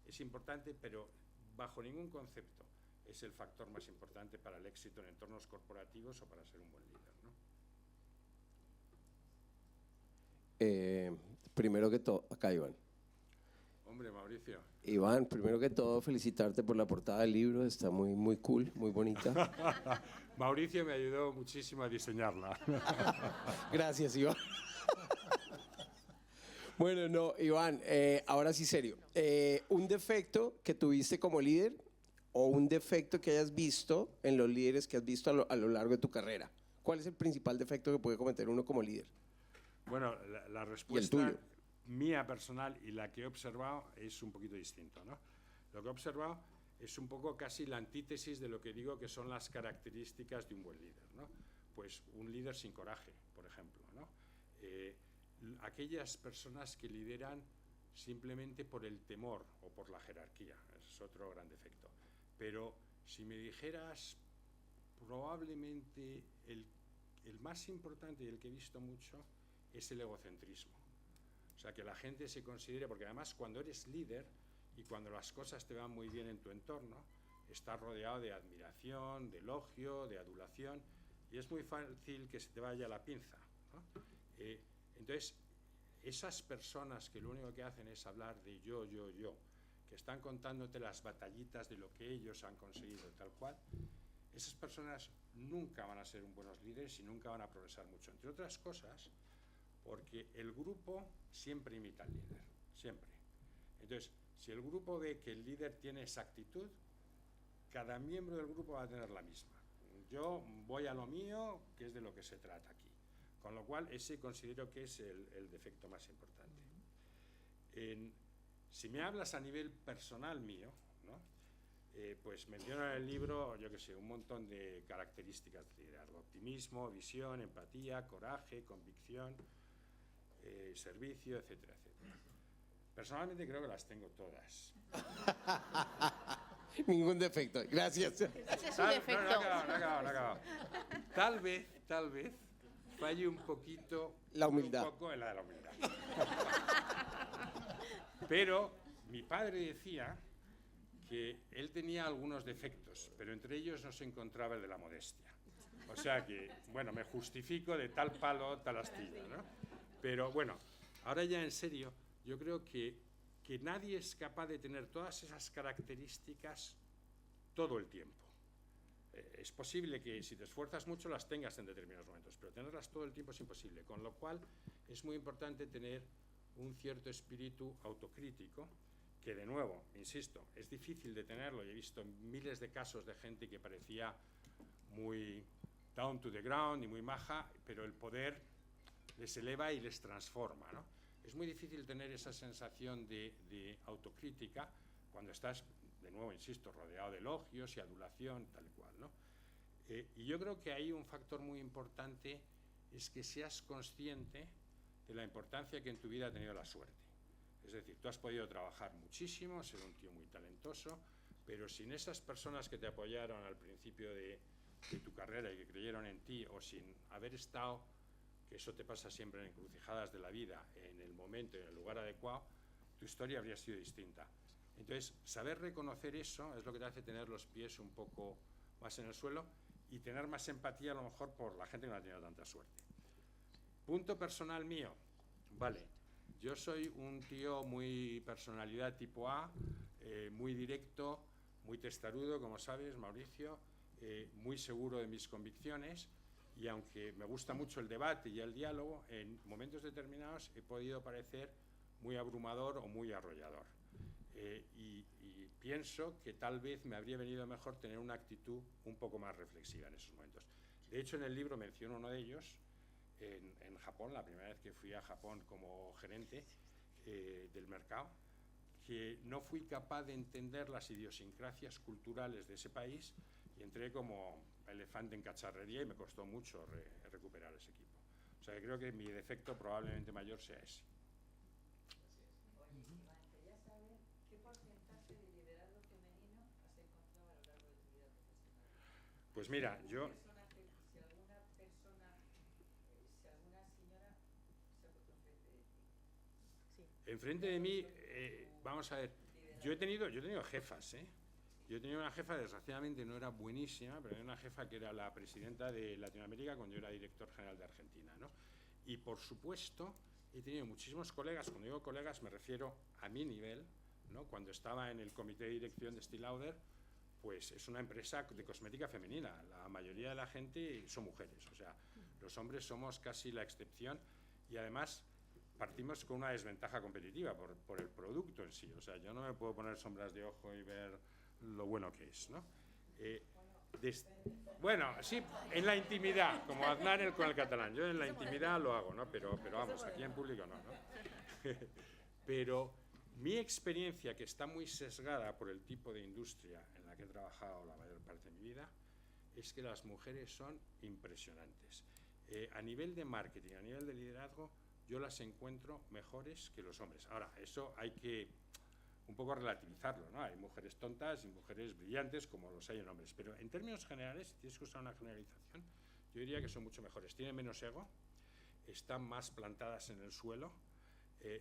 es importante, pero bajo ningún concepto es el factor más importante para el éxito en entornos corporativos o para ser un buen líder, ¿no? Primero que todo, acá Iván. Hombre, Mauricio. Iván, primero que todo, felicitarte por la portada del libro, está muy, muy cool, muy bonita. Mauricio me ayudó muchísimo a diseñarla. Gracias, Iván. Bueno, no, Iván, ahora sí serio. ¿Un defecto que tuviste como líder o un defecto que hayas visto en los líderes que has visto a lo largo de tu carrera? ¿Cuál es el principal defecto que puede cometer uno como líder? Bueno, la respuesta mía personal y la que he observado es un poquito distinto, ¿no? Lo que he observado es un poco casi la antítesis de lo que digo que son las características de un buen líder, ¿no? Pues un líder sin coraje, por ejemplo, ¿no? Aquellas personas que lideran simplemente por el temor o por la jerarquía, ese es otro gran defecto. Pero si me dijeras, probablemente el más importante y el que he visto mucho es el egocentrismo. O sea, que la gente se considere, porque además cuando eres líder y cuando las cosas te van muy bien en tu entorno, estás rodeado de admiración, de elogio, de adulación, y es muy fácil que se te vaya la pinza, ¿no? Entonces, esas personas que lo único que hacen es hablar de yo, que están contándote las batallitas de lo que ellos han conseguido, tal cual, esas personas nunca van a ser buenos líderes y nunca van a progresar mucho. Entre otras cosas, porque el grupo siempre imita al líder, siempre. Entonces, si el grupo ve que el líder tiene esa actitud, cada miembro del grupo va a tener la misma. Yo voy a lo mío, que es de lo que se trata aquí. Con lo cual, ese considero que es el defecto más importante. Si me hablas a nivel personal mío, ¿no? Pues menciono en el libro, yo qué sé, un montón de características de liderazgo: optimismo, visión, empatía, coraje, convicción, servicio, etcétera, etcétera. Personalmente creo que las tengo todas. Ningún defecto, gracias. Ese es su defecto. No he acabado. Tal vez falle un poquito la humildad. Un poco en la de la humildad. Pero mi padre decía que él tenía algunos defectos, pero entre ellos no se encontraba el de la modestia. O sea que, bueno, me justifico de tal palo, tal astilla, ¿no? Pero bueno, ahora ya en serio, yo creo que nadie es capaz de tener todas esas características todo el tiempo. Es posible que si te esfuerzas mucho las tengas en determinados momentos, pero tenerlas todo el tiempo es imposible, con lo cual es muy importante tener un cierto espíritu autocrítico, que de nuevo, insisto, es difícil de tenerlo. He visto miles de casos de gente que parecía muy down to the ground y muy maja, pero el poder les eleva y les transforma, ¿no? Es muy difícil tener esa sensación de autocrítica cuando estás, de nuevo, insisto, rodeado de elogios y adulación, tal y cual, ¿no? Y yo creo que ahí un factor muy importante es que seas consciente de la importancia que en tu vida ha tenido la suerte. Es decir, tú has podido trabajar muchísimo, ser un tío muy talentoso, pero sin esas personas que te apoyaron al principio de tu carrera y que creyeron en ti, o sin haber estado, que eso te pasa siempre en encrucijadas de la vida, en el momento y en el lugar adecuado, tu historia habría sido distinta. Entonces, saber reconocer eso es lo que te hace tener los pies un poco más en el suelo y tener más empatía a lo mejor por la gente que no ha tenido tanta suerte. Punto personal mío, vale, yo soy un tío muy personalidad tipo A, muy directo, muy testarudo, como sabes, Mauricio, muy seguro de mis convicciones, y aunque me gusta mucho el debate y el diálogo, en momentos determinados he podido parecer muy abrumador o muy arrollador. Y pienso que tal vez me habría venido mejor tener una actitud un poco más reflexiva en esos momentos. De hecho, en el libro menciono uno de ellos, en Japón, la primera vez que fui a Japón como gerente del mercado, que no fui capaz de entender las idiosincrasias culturales de ese país y entré como elefante en cacharrería y me costó mucho recuperar ese equipo. O sea, que creo que mi defecto probablemente mayor sea ese. Quería saber qué porcentaje de liderazgo femenino has encontrado a lo largo de tu vida profesional. Pues mira, yo... Si alguna señora se ha puesto enfrente de ti. Sí. Enfrente de mí, vamos a ver, yo he tenido jefas, ¿eh? Yo he tenido una jefa, desgraciadamente no era buenísima, pero era una jefa que era la presidenta de Latinoamérica cuando yo era director general de Argentina, ¿no? Y por supuesto, he tenido muchísimos colegas. Cuando digo colegas me refiero a mi nivel, ¿no? Cuando estaba en el comité de dirección de Estée Lauder, pues es una empresa de cosmética femenina. La mayoría de la gente son mujeres, o sea, los hombres somos casi la excepción, y además partimos con una desventaja competitiva por el producto en sí. O sea, yo no me puedo poner sombras de ojo y ver lo bueno que es, ¿no? Bueno, sí, en la intimidad, como Aznar con el catalán. Yo en la intimidad lo hago, ¿no? Pero vamos, aquí en público no, ¿no? Pero mi experiencia, que está muy sesgada por el tipo de industria en la que he trabajado la mayor parte de mi vida, es que las mujeres son impresionantes. A nivel de marketing, a nivel de liderazgo, yo las encuentro mejores que los hombres. Ahora, eso hay que un poco relativizarlo, ¿no? Hay mujeres tontas y mujeres brillantes, como los hay en hombres. Pero en términos generales, si tienes que usar una generalización, yo diría que son mucho mejores. Tienen menos ego, están más plantadas en el suelo,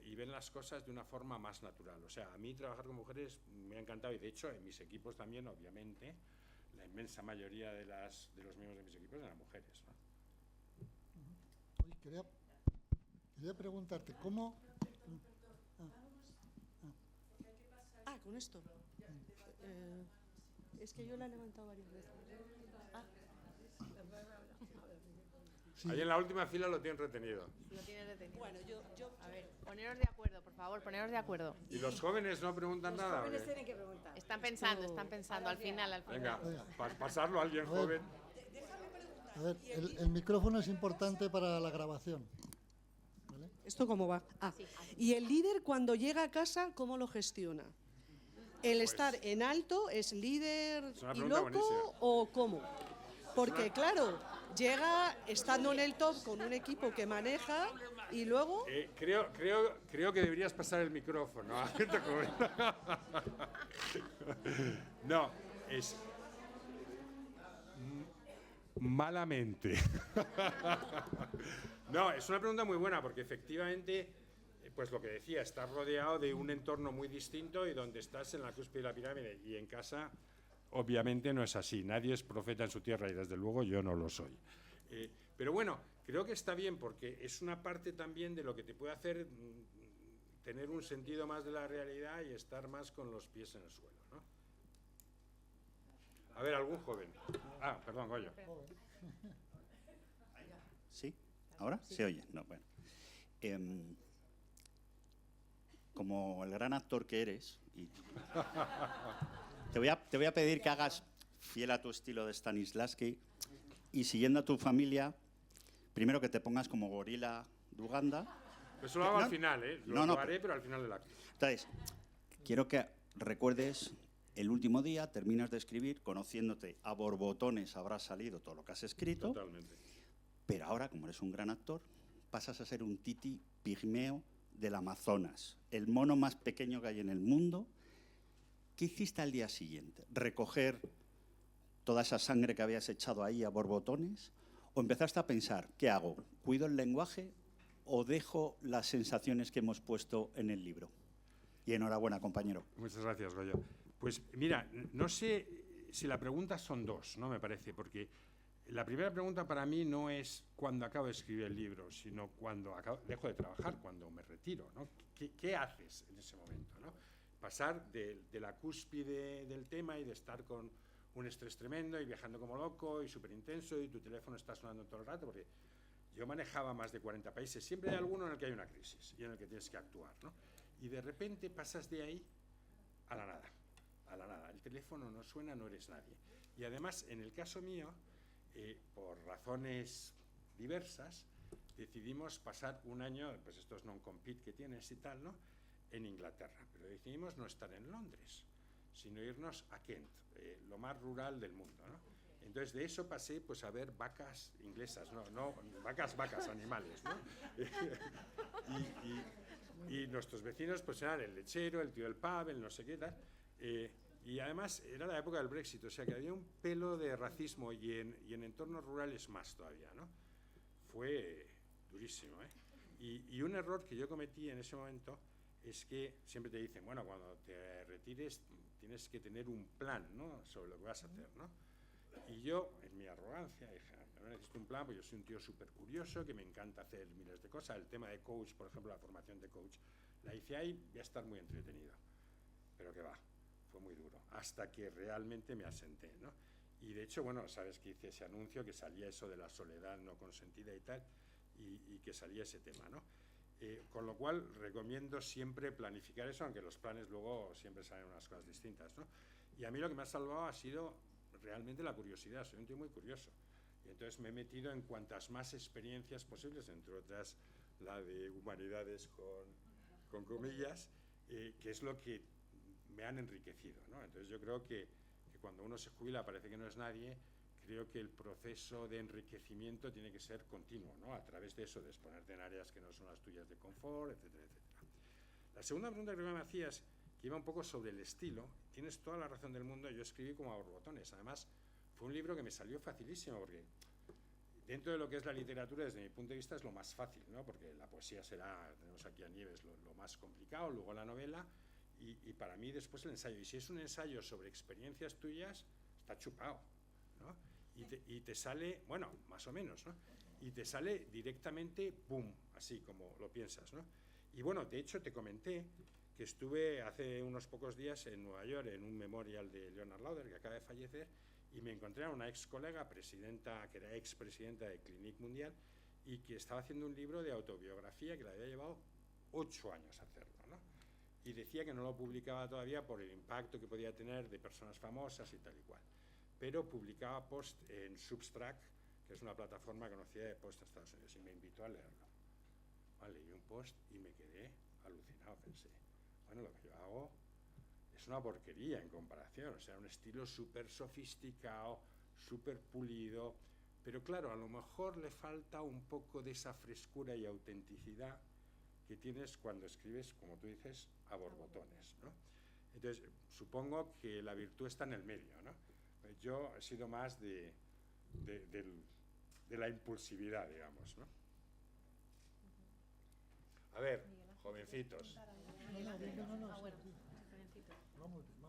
y ven las cosas de una forma más natural. O sea, a mí trabajar con mujeres me ha encantado, y de hecho en mis equipos también, obviamente, la inmensa mayoría de los miembros de mis equipos eran mujeres, ¿no? Oye, quería preguntarte, ¿cómo? Con esto. Es que yo la he levantado varias veces. Sí. Ahí en la última fila lo tienen retenido. Lo tienes detenido. Bueno, A ver, poneros de acuerdo, por favor, poneros de acuerdo. ¿Y los jóvenes no preguntan nada? Los jóvenes ¿o qué? tienen que preguntar. Están pensando, al final. Venga, pasarlo a alguien A ver. joven. A ver, el micrófono es importante para la grabación. ¿Vale? ¿Esto cómo va? Y el líder cuando llega a casa, ¿cómo lo gestiona? ¿El estar en alto es líder Es una y pregunta loco buenísima. o cómo? Porque claro, llega estando en el top con un equipo que maneja y luego... Creo que deberías pasar el micrófono a gente joven. No, es malamente. No, es una pregunta muy buena, porque efectivamente, pues lo que decía, estás rodeado de un entorno muy distinto y donde estás en la cúspide de la pirámide, y en casa obviamente no es así. Nadie es profeta en su tierra, y desde luego yo no lo soy. Pero bueno, creo que está bien, porque es una parte también de lo que te puede hacer tener un sentido más de la realidad y estar más con los pies en el suelo, ¿no? A ver, algún joven. Perdón, Goyo. ¿Sí? ¿Ahora? ¿Se oye? No, bueno. Como el gran actor que eres, te voy a pedir que hagas fiel a tu estilo de Stanislavski y, siguiendo a tu familia, primero que te pongas como gorila de Uganda. Eso lo hago al final, ¿eh? Lo haré, pero al final del acto. Entonces, quiero que recuerdes el último día, terminas de escribir, conociéndote a borbotones habrás salido todo lo que has escrito. Totalmente. Pero ahora, como eres un gran actor, pasas a ser un titi pigmeo del Amazonas, el mono más pequeño que hay en el mundo. ¿Qué hiciste al día siguiente? ¿Recoger toda esa sangre que habías echado ahí a borbotones? ¿O empezaste a pensar, ¿qué hago? ¿Cuido el lenguaje o dejo las sensaciones que hemos puesto en el libro? Y enhorabuena, compañero. Muchas gracias, Goyo. Pues mira, no sé si la pregunta son dos, ¿no? Me parece, porque la primera pregunta para mí no es cuando acabo de escribir el libro, sino cuando dejo de trabajar, cuando me retiro, ¿no? ¿Qué haces en ese momento, ¿no? Pasar de la cúspide del tema y de estar con un estrés tremendo y viajando como loco y súper intenso, y tu teléfono está sonando todo el rato, porque yo manejaba más de 40 países, siempre hay alguno en el que hay una crisis y en el que tienes que actuar, ¿no? Y de repente pasas de ahí a la nada. A la nada, el teléfono no suena, no eres nadie. Y además, en el caso mío, por razones diversas, decidimos pasar un año, pues estos non-compete que tienes y tal, ¿no?, en Inglaterra. Pero decidimos no estar en Londres, sino irnos a Kent, lo más rural del mundo, ¿no? Entonces, de eso pasé pues a ver vacas inglesas, no vacas, animales, ¿no? y nuestros vecinos pues eran el lechero, el tío del pub, el no sé qué tal. Y además era la época del Brexit, o sea que había un pelo de racismo, y en entornos rurales más todavía, ¿no? Fue durísimo, ¿eh? Y un error que yo cometí en ese momento es que siempre te dicen, bueno, cuando te retires tienes que tener un plan, ¿no?, sobre lo que vas a hacer, ¿no? Y yo, en mi arrogancia, dije, no necesito un plan, pues yo soy un tío súper curioso, que me encanta hacer miles de cosas. El tema de coach, por ejemplo, la formación de coach, la hice ahí, voy a estar muy entretenido. Pero que va, fue muy duro, hasta que realmente me asenté, ¿no? Y de hecho, bueno, sabes que hice ese anuncio, que salía eso de la soledad no consentida y tal, y que salía ese tema, ¿no? Con lo cual, recomiendo siempre planificar eso, aunque los planes luego siempre salen unas cosas distintas, ¿no? Y a mí lo que me ha salvado ha sido realmente la curiosidad. Soy un tío muy curioso. Y entonces me he metido en cuantas más experiencias posibles, entre otras la de humanidades con comillas, que es lo que me han enriquecido, ¿no? Entonces yo creo que cuando uno se jubila parece que no es nadie. Creo que el proceso de enriquecimiento tiene que ser continuo, ¿no? A través de eso, de exponerte en áreas que no son las tuyas de confort, etcétera, etcétera. La segunda pregunta que me hacías, que iba un poco sobre el estilo, tienes toda la razón del mundo. Yo escribí como a borbotones. Además, fue un libro que me salió facilísimo, porque dentro de lo que es la literatura, desde mi punto de vista, es lo más fácil, ¿no? Porque la poesía será, tenemos aquí a Nieves, lo más complicado, luego la novela, y para mí después el ensayo. Y si es un ensayo sobre experiencias tuyas, está chupado, ¿no? Y te sale, bueno, más o menos, ¿no? Y te sale directamente, ¡pum!, así como lo piensas, ¿no? Y bueno, de hecho te comenté que estuve hace unos pocos días en Nueva York en un memorial de Leonard Lauder, que acaba de fallecer, y me encontré a una ex colega, presidenta, que era expresidenta de Clinique Mundial, y que estaba haciendo un libro de autobiografía que le había llevado 8 años hacerlo, ¿no? Y decía que no lo publicaba todavía por el impacto que podía tener de personas famosas y tal y cual. Pero publicaba post en Substack, que es una plataforma conocida de post en Estados Unidos, y me invitó a leerlo. Bueno, leí un post y me quedé alucinado. Pensé, bueno, lo que yo hago es una porquería en comparación, o sea, un estilo súper sofisticado, súper pulido, pero claro, a lo mejor le falta un poco de esa frescura y autenticidad que tienes cuando escribes, como tú dices, a borbotones, ¿no? Entonces, supongo que la virtud está en el medio, ¿no? Yo he sido más de la impulsividad, digamos, ¿no? A ver, jovencitos. Vamos bien.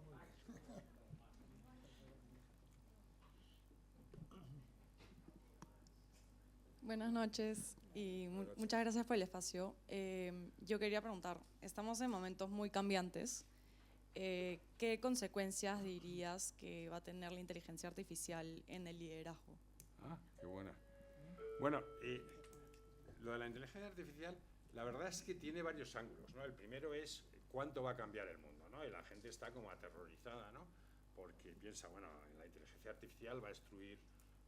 Buenas noches y muchas gracias por el espacio. Yo quería preguntar, estamos en momentos muy cambiantes. ¿Qué consecuencias dirías que va a tener la inteligencia artificial en el liderazgo? Ah, qué buena. Bueno, lo de la inteligencia artificial, la verdad es que tiene varios ángulos, ¿no? El primero es cuánto va a cambiar el mundo, ¿no? Y la gente está como aterrorizada, ¿no? Porque piensa, bueno, la inteligencia artificial va a destruir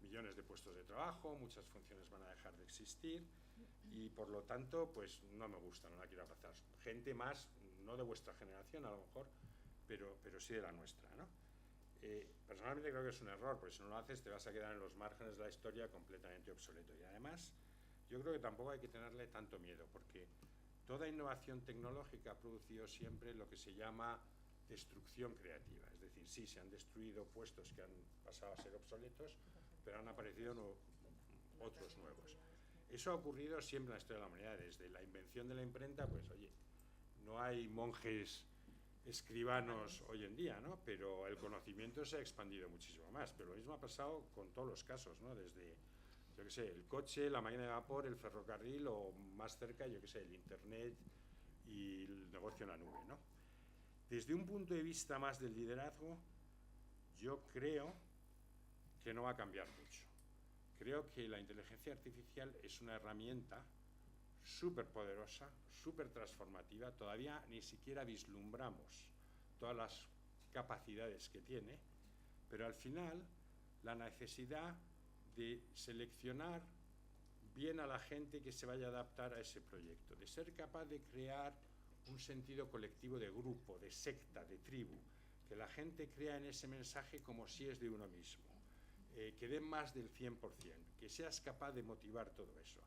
millones de puestos de trabajo, muchas funciones van a dejar de existir y por lo tanto, pues no me gusta, no la quiero abrazar. Gente más, no de vuestra generación a lo mejor, pero sí de la nuestra, ¿no? Personalmente creo que es un error, porque si no lo haces te vas a quedar en los márgenes de la historia completamente obsoleto. Y además, yo creo que tampoco hay que tenerle tanto miedo, porque toda innovación tecnológica ha producido siempre lo que se llama destrucción creativa. Es decir, sí, se han destruido puestos que han pasado a ser obsoletos, pero han aparecido otros nuevos. Eso ha ocurrido siempre en la historia de la humanidad. Desde la invención de la imprenta, pues oye, no hay monjes escribanos hoy en día, ¿no? Pero el conocimiento se ha expandido muchísimo más. Pero lo mismo ha pasado con todos los casos, ¿no? Desde, yo qué sé, el coche, la máquina de vapor, el ferrocarril o más cerca, yo qué sé, el internet y el negocio en la nube, ¿no? Desde un punto de vista más del liderazgo, yo creo que no va a cambiar mucho. Creo que la inteligencia artificial es una herramienta súper poderosa, súper transformativa. Todavía ni siquiera vislumbramos todas las capacidades que tiene, pero al final la necesidad de seleccionar bien a la gente que se vaya a adaptar a ese proyecto, de ser capaz de crear un sentido colectivo de grupo, de secta, de tribu, que la gente crea en ese mensaje como si es de uno mismo, que dé más del 100%, que seas capaz de motivar todo eso.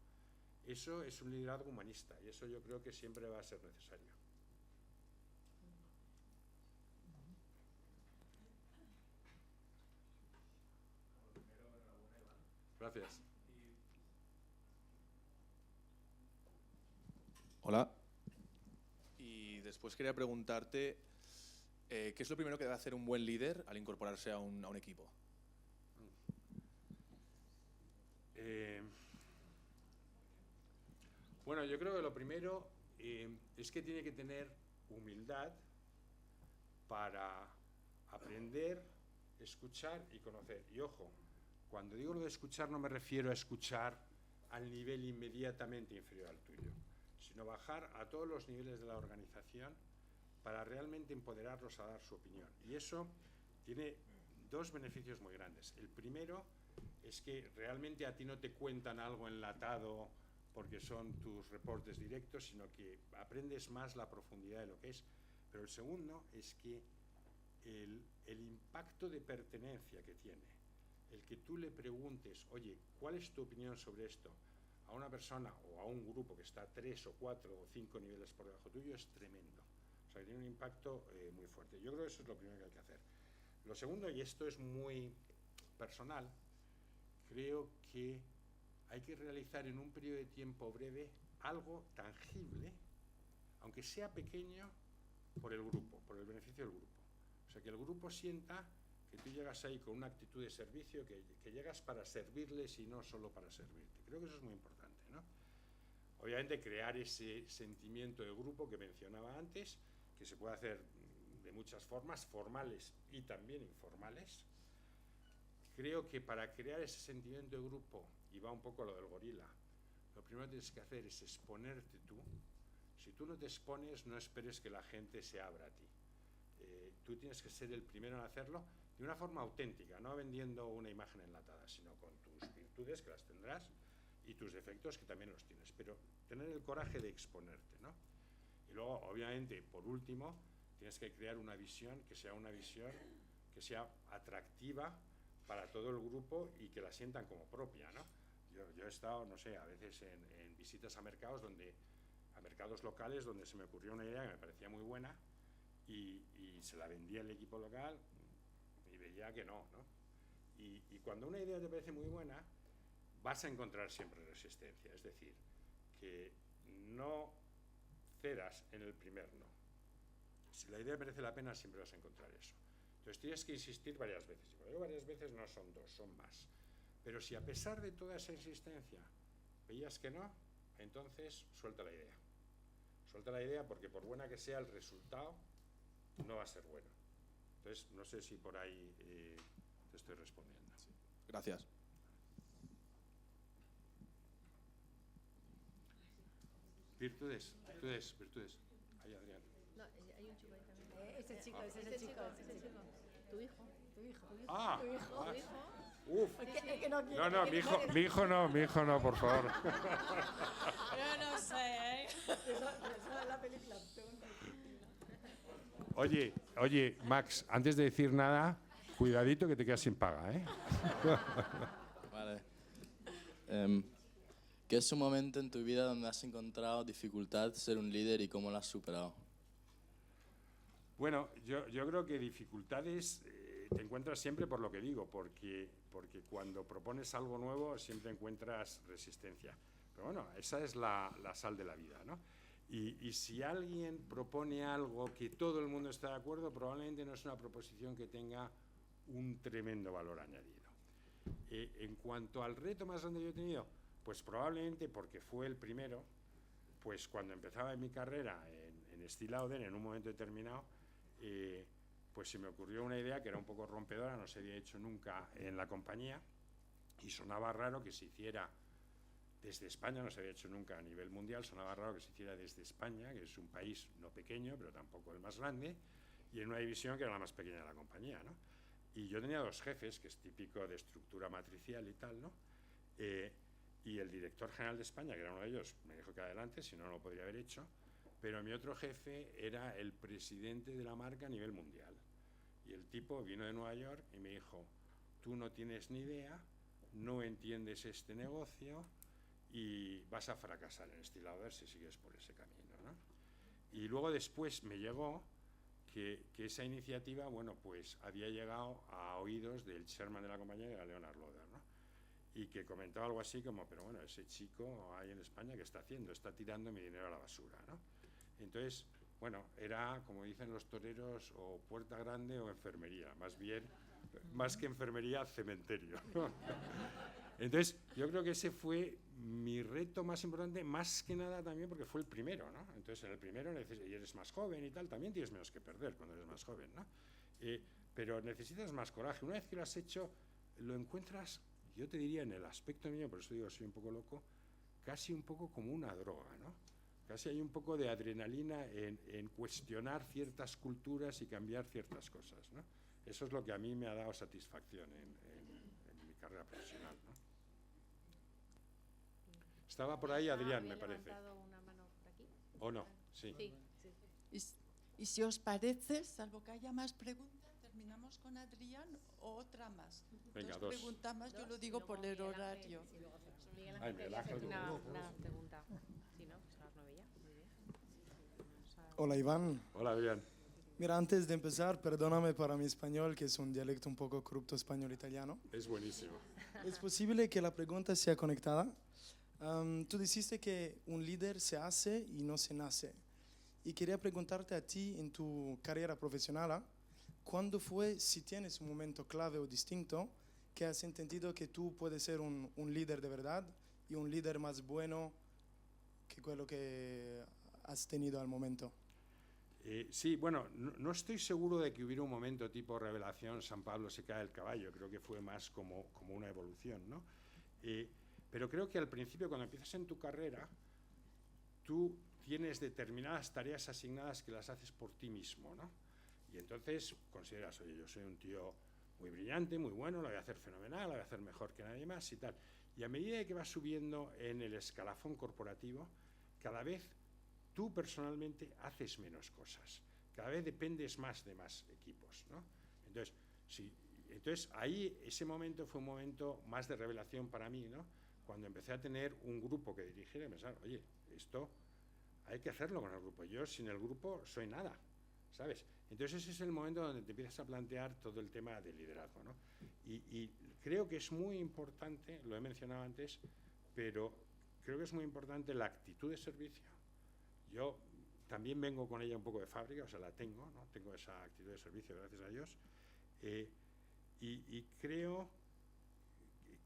Eso es un liderazgo humanista y eso yo creo que siempre va a ser necesario. Gracias. Hola. Y después quería preguntarte, ¿qué es lo primero que debe hacer un buen líder al incorporarse a un equipo? Bueno, yo creo que lo primero es que tiene que tener humildad para aprender, escuchar y conocer. Y ojo, cuando digo lo de escuchar no me refiero a escuchar al nivel inmediatamente inferior al tuyo, sino bajar a todos los niveles de la organización para realmente empoderarlos a dar su opinión. Y eso tiene dos beneficios muy grandes. El primero es que realmente a ti no te cuentan algo enlatado porque son tus reportes directos, sino que aprendes más la profundidad de lo que es. Pero el segundo es que el impacto de pertenencia que tiene, el que tú le preguntes, oye, ¿cuál es tu opinión sobre esto? A una persona o a un grupo que está 3 o 4 o 5 niveles por debajo tuyo es tremendo. O sea, que tiene un impacto muy fuerte. Yo creo que eso es lo primero que hay que hacer. Lo segundo, y esto es muy personal, creo que hay que realizar en un periodo de tiempo breve algo tangible, aunque sea pequeño, por el grupo, por el beneficio del grupo. O sea, que el grupo sienta que tú llegas ahí con una actitud de servicio, que llegas para servirles y no solo para servirte. Creo que eso es muy importante, ¿no? Obviamente crear ese sentimiento de grupo que mencionaba antes, que se puede hacer de muchas formas, formales y también informales. Creo que para crear ese sentimiento de grupo, y va un poco a lo del gorila, lo primero que tienes que hacer es exponerte tú. Si tú no te expones, no esperes que la gente se abra a ti. Tú tienes que ser el primero en hacerlo de una forma auténtica, no vendiendo una imagen enlatada, sino con tus virtudes, que las tendrás, y tus defectos, que también los tienes, pero tener el coraje de exponerte, ¿no? Y luego, obviamente, por último, tienes que crear una visión que sea atractiva para todo el grupo y que la sientan como propia, ¿no? Yo he estado, no sé, a veces en visitas a mercados locales donde se me ocurrió una idea que me parecía muy buena y se la vendía el equipo local y veía que no, ¿no? Y cuando una idea te parece muy buena, vas a encontrar siempre resistencia, es decir, que no cedas en el primer no. Si la idea merece la pena, siempre vas a encontrar eso. Entonces tienes que insistir varias veces. Y cuando digo varias veces no son 2, son más. Pero si a pesar de toda esa insistencia veías que no, entonces suelta la idea. Suelta la idea porque por buena que sea el resultado, no va a ser bueno. Entonces no sé si por ahí te estoy respondiendo. Sí. Gracias. Virtudes. Ahí, Adrián. No, hay un chico ahí también. Ese chico. Tu hijo. Ah, ¿Tu hijo? uf. Que no quiere, No, mi hijo no, por favor. Yo no sé, ¿eh? Eso es la película. Oye, Max, antes de decir nada, cuidadito que te quedas sin paga, ¿eh? Vale. ¿Qué es un momento en tu vida donde has encontrado dificultad ser un líder y cómo lo has superado? Bueno, yo creo que dificultades te encuentras siempre por lo que digo, porque cuando propones algo nuevo siempre encuentras resistencia. Pero bueno, esa es la sal de la vida, ¿no? Y si alguien propone algo que todo el mundo está de acuerdo, probablemente no es una proposición que tenga un tremendo valor añadido. En cuanto al reto más grande que yo he tenido, pues probablemente porque fue el primero, pues cuando empezaba en mi carrera en Estée Lauder, en un momento determinado, pues se me ocurrió una idea que era un poco rompedora, no se había hecho nunca en la compañía y sonaba raro que se hiciera desde España, no se había hecho nunca a nivel mundial, sonaba raro que se hiciera desde España, que es un país no pequeño, pero tampoco el más grande, y en una división que era la más pequeña de la compañía, ¿no? Y yo tenía 2 jefes, que es típico de estructura matricial y tal, ¿no? Y el director general de España, que era uno de ellos, me dijo que adelante, si no, no lo podría haber hecho, pero mi otro jefe era el presidente de la marca a nivel mundial. Y el tipo vino de Nueva York y me dijo, tú no tienes ni idea, no entiendes este negocio y vas a fracasar en Estée Lauder si sigues por ese camino, ¿no? Y luego después me llegó que esa iniciativa, bueno, pues había llegado a oídos del chairman de la compañía, que era Leonard Lauder, ¿no? Y que comentaba algo así como, pero bueno, ese chico ahí en España, ¿qué está haciendo? Está tirando mi dinero a la basura, ¿no? Entonces, bueno, era, como dicen los toreros, o puerta grande o enfermería, más bien, más que enfermería, cementerio, ¿no? Entonces, yo creo que ese fue mi reto más importante, más que nada también porque fue el primero, ¿no? Entonces, en el primero y eres más joven y tal, también tienes menos que perder cuando eres más joven, ¿no? Pero necesitas más coraje. Una vez que lo has hecho, lo encuentras, yo te diría, en el aspecto mío, por eso digo, soy un poco loco, casi un poco como una droga, ¿no? Casi hay un poco de adrenalina en cuestionar ciertas culturas y cambiar ciertas cosas, ¿no? Eso es lo que a mí me ha dado satisfacción en mi carrera profesional, ¿no? Estaba por ahí Adrián, me parece. Una mano por aquí. ¿O no? Sí. Y si os parece, salvo que haya más preguntas, terminamos con Adrián o otra más. Venga, dos preguntas más, yo lo digo por el horario. Miguel Ángel quería hacer una pregunta. Sí, ¿no? Pues a las 9 ya. Muy bien. Hola, Iván. Hola, Adrián. Mira, antes de empezar, perdóname para mi español, que es un dialecto un poco corrupto español-italiano. Es buenísimo. ¿Es posible que la pregunta sea conectada? Tú dijiste que un líder se hace y no se nace. Y quería preguntarte a ti, en tu carrera profesional, ¿cuándo fue, si tienes un momento clave o distinto, que has entendido que tú puedes ser un líder de verdad y un líder más bueno que lo que has tenido al momento? Sí, bueno, no estoy seguro de que hubiera un momento tipo revelación, San Pablo se cae del caballo, creo que fue más como una evolución, ¿no? Pero creo que al principio, cuando empiezas en tu carrera, tú tienes determinadas tareas asignadas que las haces por ti mismo, ¿no? Y entonces consideras, oye, yo soy un tío muy brillante, muy bueno, lo voy a hacer fenomenal, lo voy a hacer mejor que nadie más y tal. Y a medida que vas subiendo en el escalafón corporativo, cada vez tú personalmente haces menos cosas, cada vez dependes más de más equipos, ¿no? Entonces ahí ese momento fue un momento más de revelación para mí, ¿no? Cuando empecé a tener un grupo que dirigir y pensar, oye, esto hay que hacerlo con el grupo, yo sin el grupo soy nada, ¿sabes? Entonces ese es el momento donde te empiezas a plantear todo el tema del liderazgo, ¿no? Y creo que es muy importante, lo he mencionado antes, pero creo que es muy importante la actitud de servicio. Yo también vengo con ella un poco de fábrica, o sea, la tengo, ¿no? Tengo esa actitud de servicio, gracias a Dios. Y creo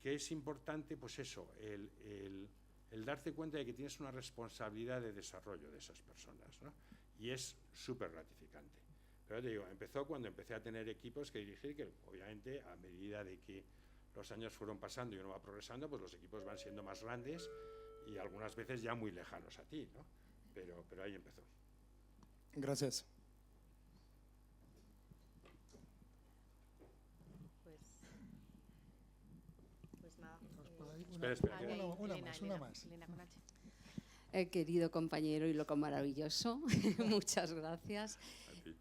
que es importante, pues eso, el darte cuenta de que tienes una responsabilidad de desarrollo de esas personas, ¿no? Y es súper gratificante. Pero te digo, empezó cuando empecé a tener equipos que dirigir, que obviamente a medida de que los años fueron pasando y uno va progresando, pues los equipos van siendo más grandes y algunas veces ya muy lejanos a ti, ¿no? Pero ahí empezó. Gracias. Pues nada. Espera. Una más. Elena con H. Querido compañero y loco maravilloso, muchas gracias.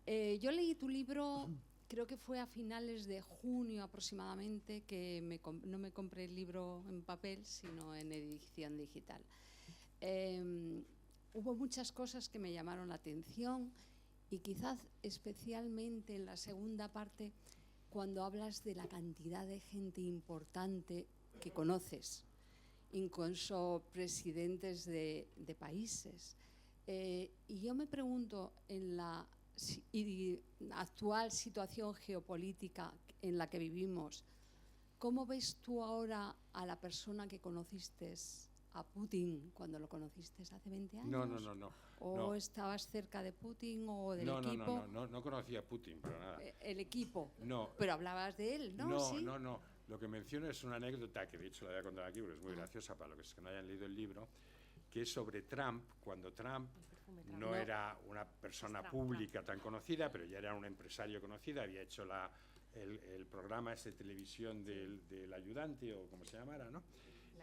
Yo leí tu libro, creo que fue a finales de junio aproximadamente, que no me compré el libro en papel, sino en edición digital. Hubo muchas cosas que me llamaron la atención y quizás especialmente en la segunda parte, cuando hablas de la cantidad de gente importante que conoces, incluso presidentes de países. Y yo me pregunto, en la actual situación geopolítica en la que vivimos, ¿cómo ves tú ahora a la persona que conociste, a Putin, cuando lo conociste hace 20 años? No. ¿O estabas cerca de Putin o del equipo? No conocía a Putin para nada. El equipo. No. Pero hablabas de él, ¿no? ¿Sí? No. Lo que menciono es una anécdota que de hecho la voy a contar aquí, porque es muy graciosa para los que no hayan leído el libro, que es sobre Trump, cuando Trump no era una persona pública tan conocida, pero ya era un empresario conocido, había hecho el programa de televisión del ayudante, o como se llamara, ¿no?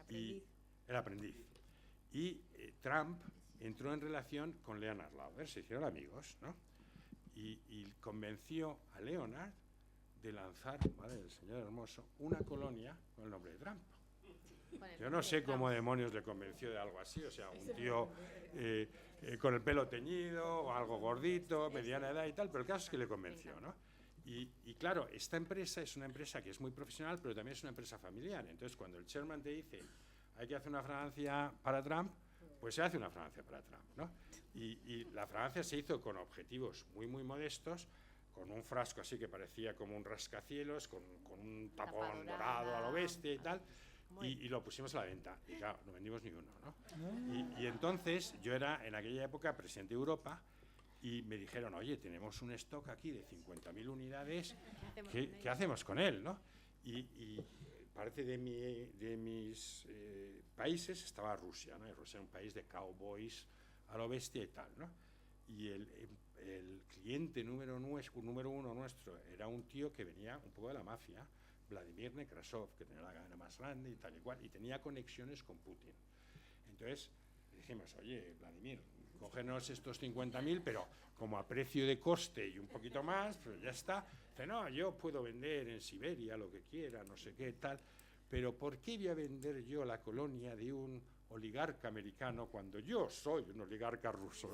El aprendiz. Y Trump entró en relación con Leonard Lauder, se hicieron amigos, ¿no? Y convenció a Leonard de lanzar, ¿vale?, el señor hermoso, una colonia con el nombre de Trump. Yo no sé cómo demonios le convenció de algo así, o sea, un tío con el pelo teñido, o algo gordito, mediana edad y tal, pero el caso es que le convenció, ¿no? Y claro, esta empresa es una empresa que es muy profesional, pero también es una empresa familiar. Entonces, cuando el chairman te dice, hay que hacer una fragancia para Trump, pues se hace una fragancia para Trump, ¿no? Y la fragancia se hizo con objetivos muy, muy modestos, con un frasco así que parecía como un rascacielos, con un tapón dorado a lo bestia y tal, y lo pusimos a la venta. Y claro, no vendimos ni uno, ¿no? Y entonces yo era en aquella época presidente de Europa y me dijeron, oye, tenemos un stock aquí de 50.000 unidades, ¿qué hacemos con él, no? Y parte de mis países estaba Rusia, ¿no? Y Rusia era un país de cowboys a lo bestia y tal, ¿no? Y el cliente número uno nuestro era un tío que venía un poco de la mafia, Vladimir Nekrasov, que tenía la cadena más grande y tal y cual, y tenía conexiones con Putin. Entonces dijimos, oye, Vladimir, cógenos estos 50.000, pero como a precio de coste y un poquito más, pues ya está. Dice, no, yo puedo vender en Siberia lo que quiera, no sé qué, tal, pero ¿por qué voy a vender yo la colonia de un oligarca americano cuando yo soy un oligarca ruso?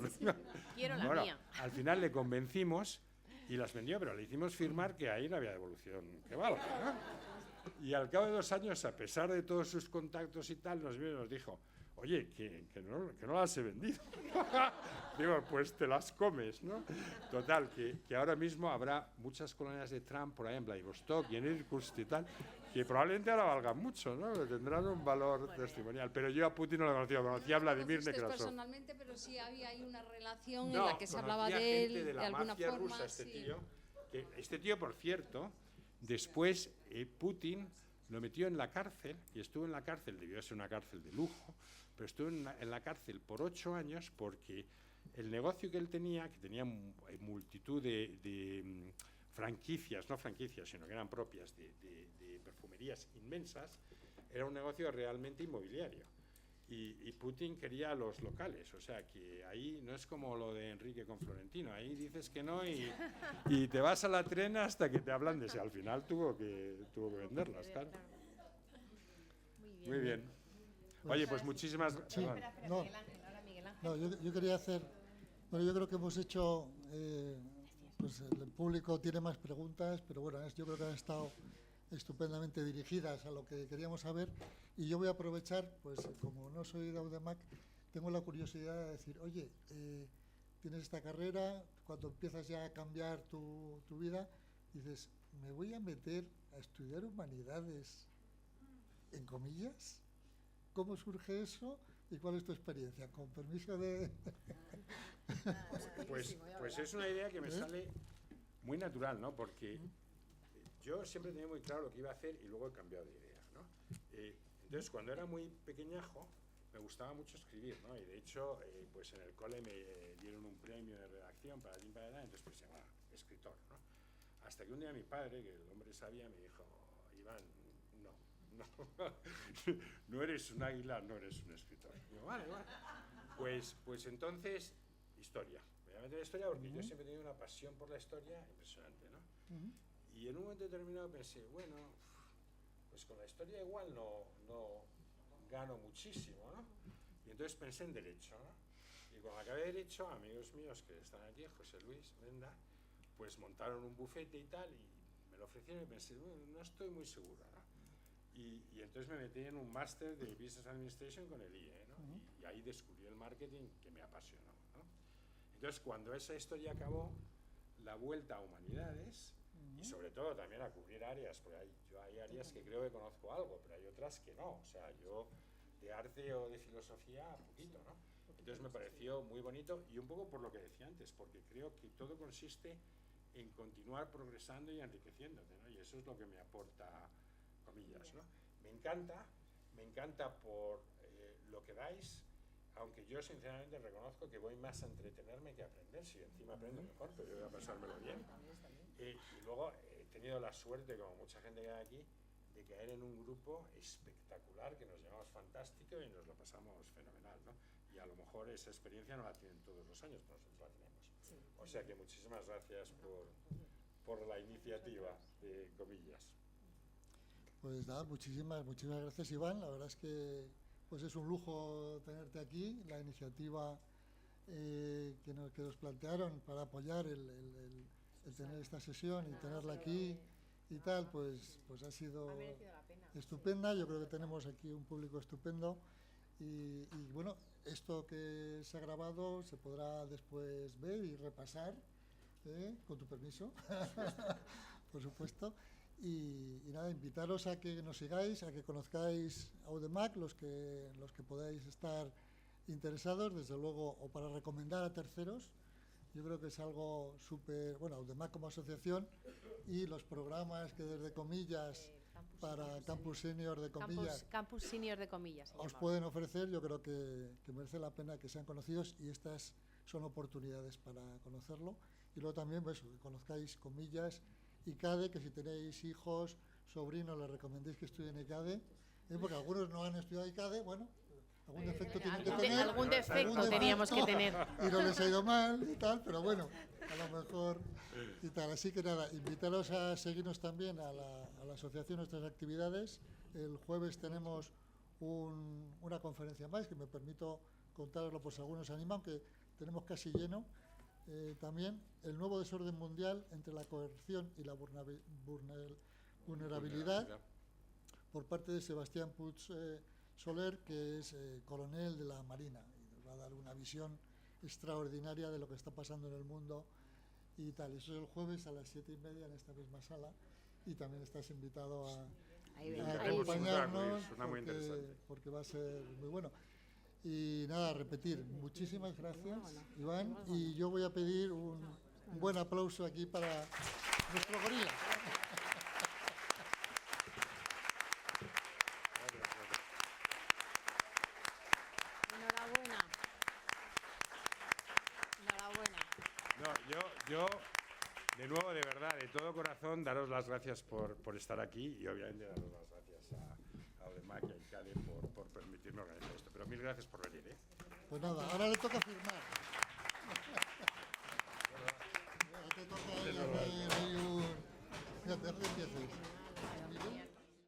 Quiero la bueno, mía. Al final le convencimos y las vendió, pero le hicimos firmar que ahí no había devolución que valga, ¿no? Y al cabo de 2 años, a pesar de todos sus contactos y tal, nos vino y nos dijo, oye, que no las he vendido. Digo, pues te las comes, ¿no? Total, que ahora mismo habrá muchas colonias de Trump por ahí en Vladivostok y en Irkutsk y tal, que probablemente ahora valgan mucho, ¿no? Tendrán un valor testimonial. Pero yo a Putin no lo conocía a Vladimir Nekrasov. Personalmente, pero sí había ahí una relación No, en la que se hablaba conocía de él gente de la alguna mafia forma. rusa, Sí. Este tío, por cierto, después Putin lo metió en la cárcel, y estuvo en la cárcel, debió ser una cárcel de lujo, pero estuvo en la cárcel por 8 años porque el negocio que él tenía, que tenía multitud de franquicias, no franquicias, sino que eran propias de perfumerías inmensas, era un negocio realmente inmobiliario. Y Putin quería los locales, o sea que ahí no es como lo de Enrique con Florentino, ahí dices que no y te vas a la trena hasta que te ablandes, y al final tuvo que venderlas, claro. Muy bien. Oye, pues muchísimas gracias. Sí, no, yo quería hacer, bueno, yo creo que hemos hecho, pues el público tiene más preguntas, pero bueno, yo creo que han estado estupendamente dirigidas a lo que queríamos saber, y yo voy a aprovechar, pues como no soy de Audemac, tengo la curiosidad de decir, oye, tienes esta carrera, cuando empiezas ya a cambiar tu vida, dices, me voy a meter a estudiar humanidades, en comillas. ¿Cómo surge eso y cuál es tu experiencia? Con permiso de... Pues es una idea que me sale muy natural, ¿no? Porque yo siempre tenía muy claro lo que iba a hacer y luego he cambiado de idea, ¿no? Entonces, cuando era muy pequeñajo, me gustaba mucho escribir, ¿no? Y de hecho, pues en el cole me dieron un premio de redacción para el edad, entonces pues se llama escritor, ¿no? Hasta que un día mi padre, que el hombre sabía, me dijo, Iván, no eres un águila, no eres un escritor. Y yo, vale. Pues entonces, historia. Me voy a meter en historia porque yo siempre he tenido una pasión por la historia impresionante, ¿no? Y en un momento determinado pensé, bueno, pues con la historia igual no gano muchísimo, ¿no? Y entonces pensé en derecho, ¿no? Y cuando acabé derecho, amigos míos que están aquí, José Luis, Menda, pues montaron un bufete y tal, y me lo ofrecieron y pensé, bueno, no estoy muy seguro, ¿no? Y entonces me metí en un máster de Business Administration con el IE, ¿no? Y ahí descubrí el marketing que me apasionó, ¿no? Entonces, cuando esa historia acabó, la vuelta a humanidades, y sobre todo también a cubrir áreas, porque hay áreas que creo que conozco algo, pero hay otras que no. O sea, yo de arte o de filosofía, poquito, ¿no? Entonces me pareció muy bonito, y un poco por lo que decía antes, porque creo que todo consiste en continuar progresando y enriqueciéndote, ¿no? Y eso es lo que me aporta, comillas, ¿no? Me encanta por lo que dais, aunque yo sinceramente reconozco que voy más a entretenerme que a aprender. Si encima aprendo mejor, pero yo voy a pasármelo bien. Y luego he tenido la suerte, como mucha gente que hay aquí, de caer en un grupo espectacular, que nos llevamos fantástico y nos lo pasamos fenomenal, ¿no? Y a lo mejor esa experiencia no la tienen todos los años, pero nosotros la tenemos. O sea que muchísimas gracias por la iniciativa, de comillas. Pues nada, muchísimas gracias, Iván. La verdad es que pues es un lujo tenerte aquí. La iniciativa que nos plantearon para apoyar el tener esta sesión y tenerla aquí y tal, pues ha sido estupenda. Yo creo que tenemos aquí un público estupendo y bueno, esto que se ha grabado se podrá después ver y repasar, con tu permiso, por supuesto. Y nada, invitaros a que nos sigáis, a que conozcáis Audemac, los que podáis estar interesados, desde luego, o para recomendar a terceros. Yo creo que es algo súper, bueno, Audemac como asociación y los programas que desde comillas para Campus Senior de comillas Campus Senior de comillas os pueden ofrecer, yo creo que merece la pena que sean conocidos y estas son oportunidades para conocerlo. Y luego también, pues, que conozcáis comillas, ICADE, que si tenéis hijos, sobrinos, les recomendéis que estudien ICADE, porque algunos no han estudiado ICADE, bueno, algún defecto tienen que tener. Algún defecto teníamos que tener. Y no les ha ido mal y tal, pero bueno, a lo mejor y tal. Así que nada, invitaros a seguirnos también a la asociación, nuestras actividades. El jueves tenemos una conferencia más, que me permito contaroslo por si algunos se animan, que tenemos casi lleno. También el nuevo desorden mundial entre la coerción y la vulnerabilidad, por parte de Sebastián Puig Soler, que es coronel de la Marina, y nos va a dar una visión extraordinaria de lo que está pasando en el mundo y tal. Eso es el jueves a las 7:30 en esta misma sala, y también estás invitado a acompañarnos porque va a ser muy bueno. Y nada, repetir, muchísimas gracias, Iván, y yo voy a pedir un buen aplauso aquí para nuestro gorila. Enhorabuena. Enhorabuena. No, yo, de nuevo, de verdad, de todo corazón, daros las gracias por estar aquí y obviamente daros las gracias a Audemac y a ICADE por permitirme organizar esto. Pero mil gracias por venir, ¿eh? Pues nada, ahora le toca firmar. Ahora te toca hacer ahí un... Fíjate, ¿qué haces?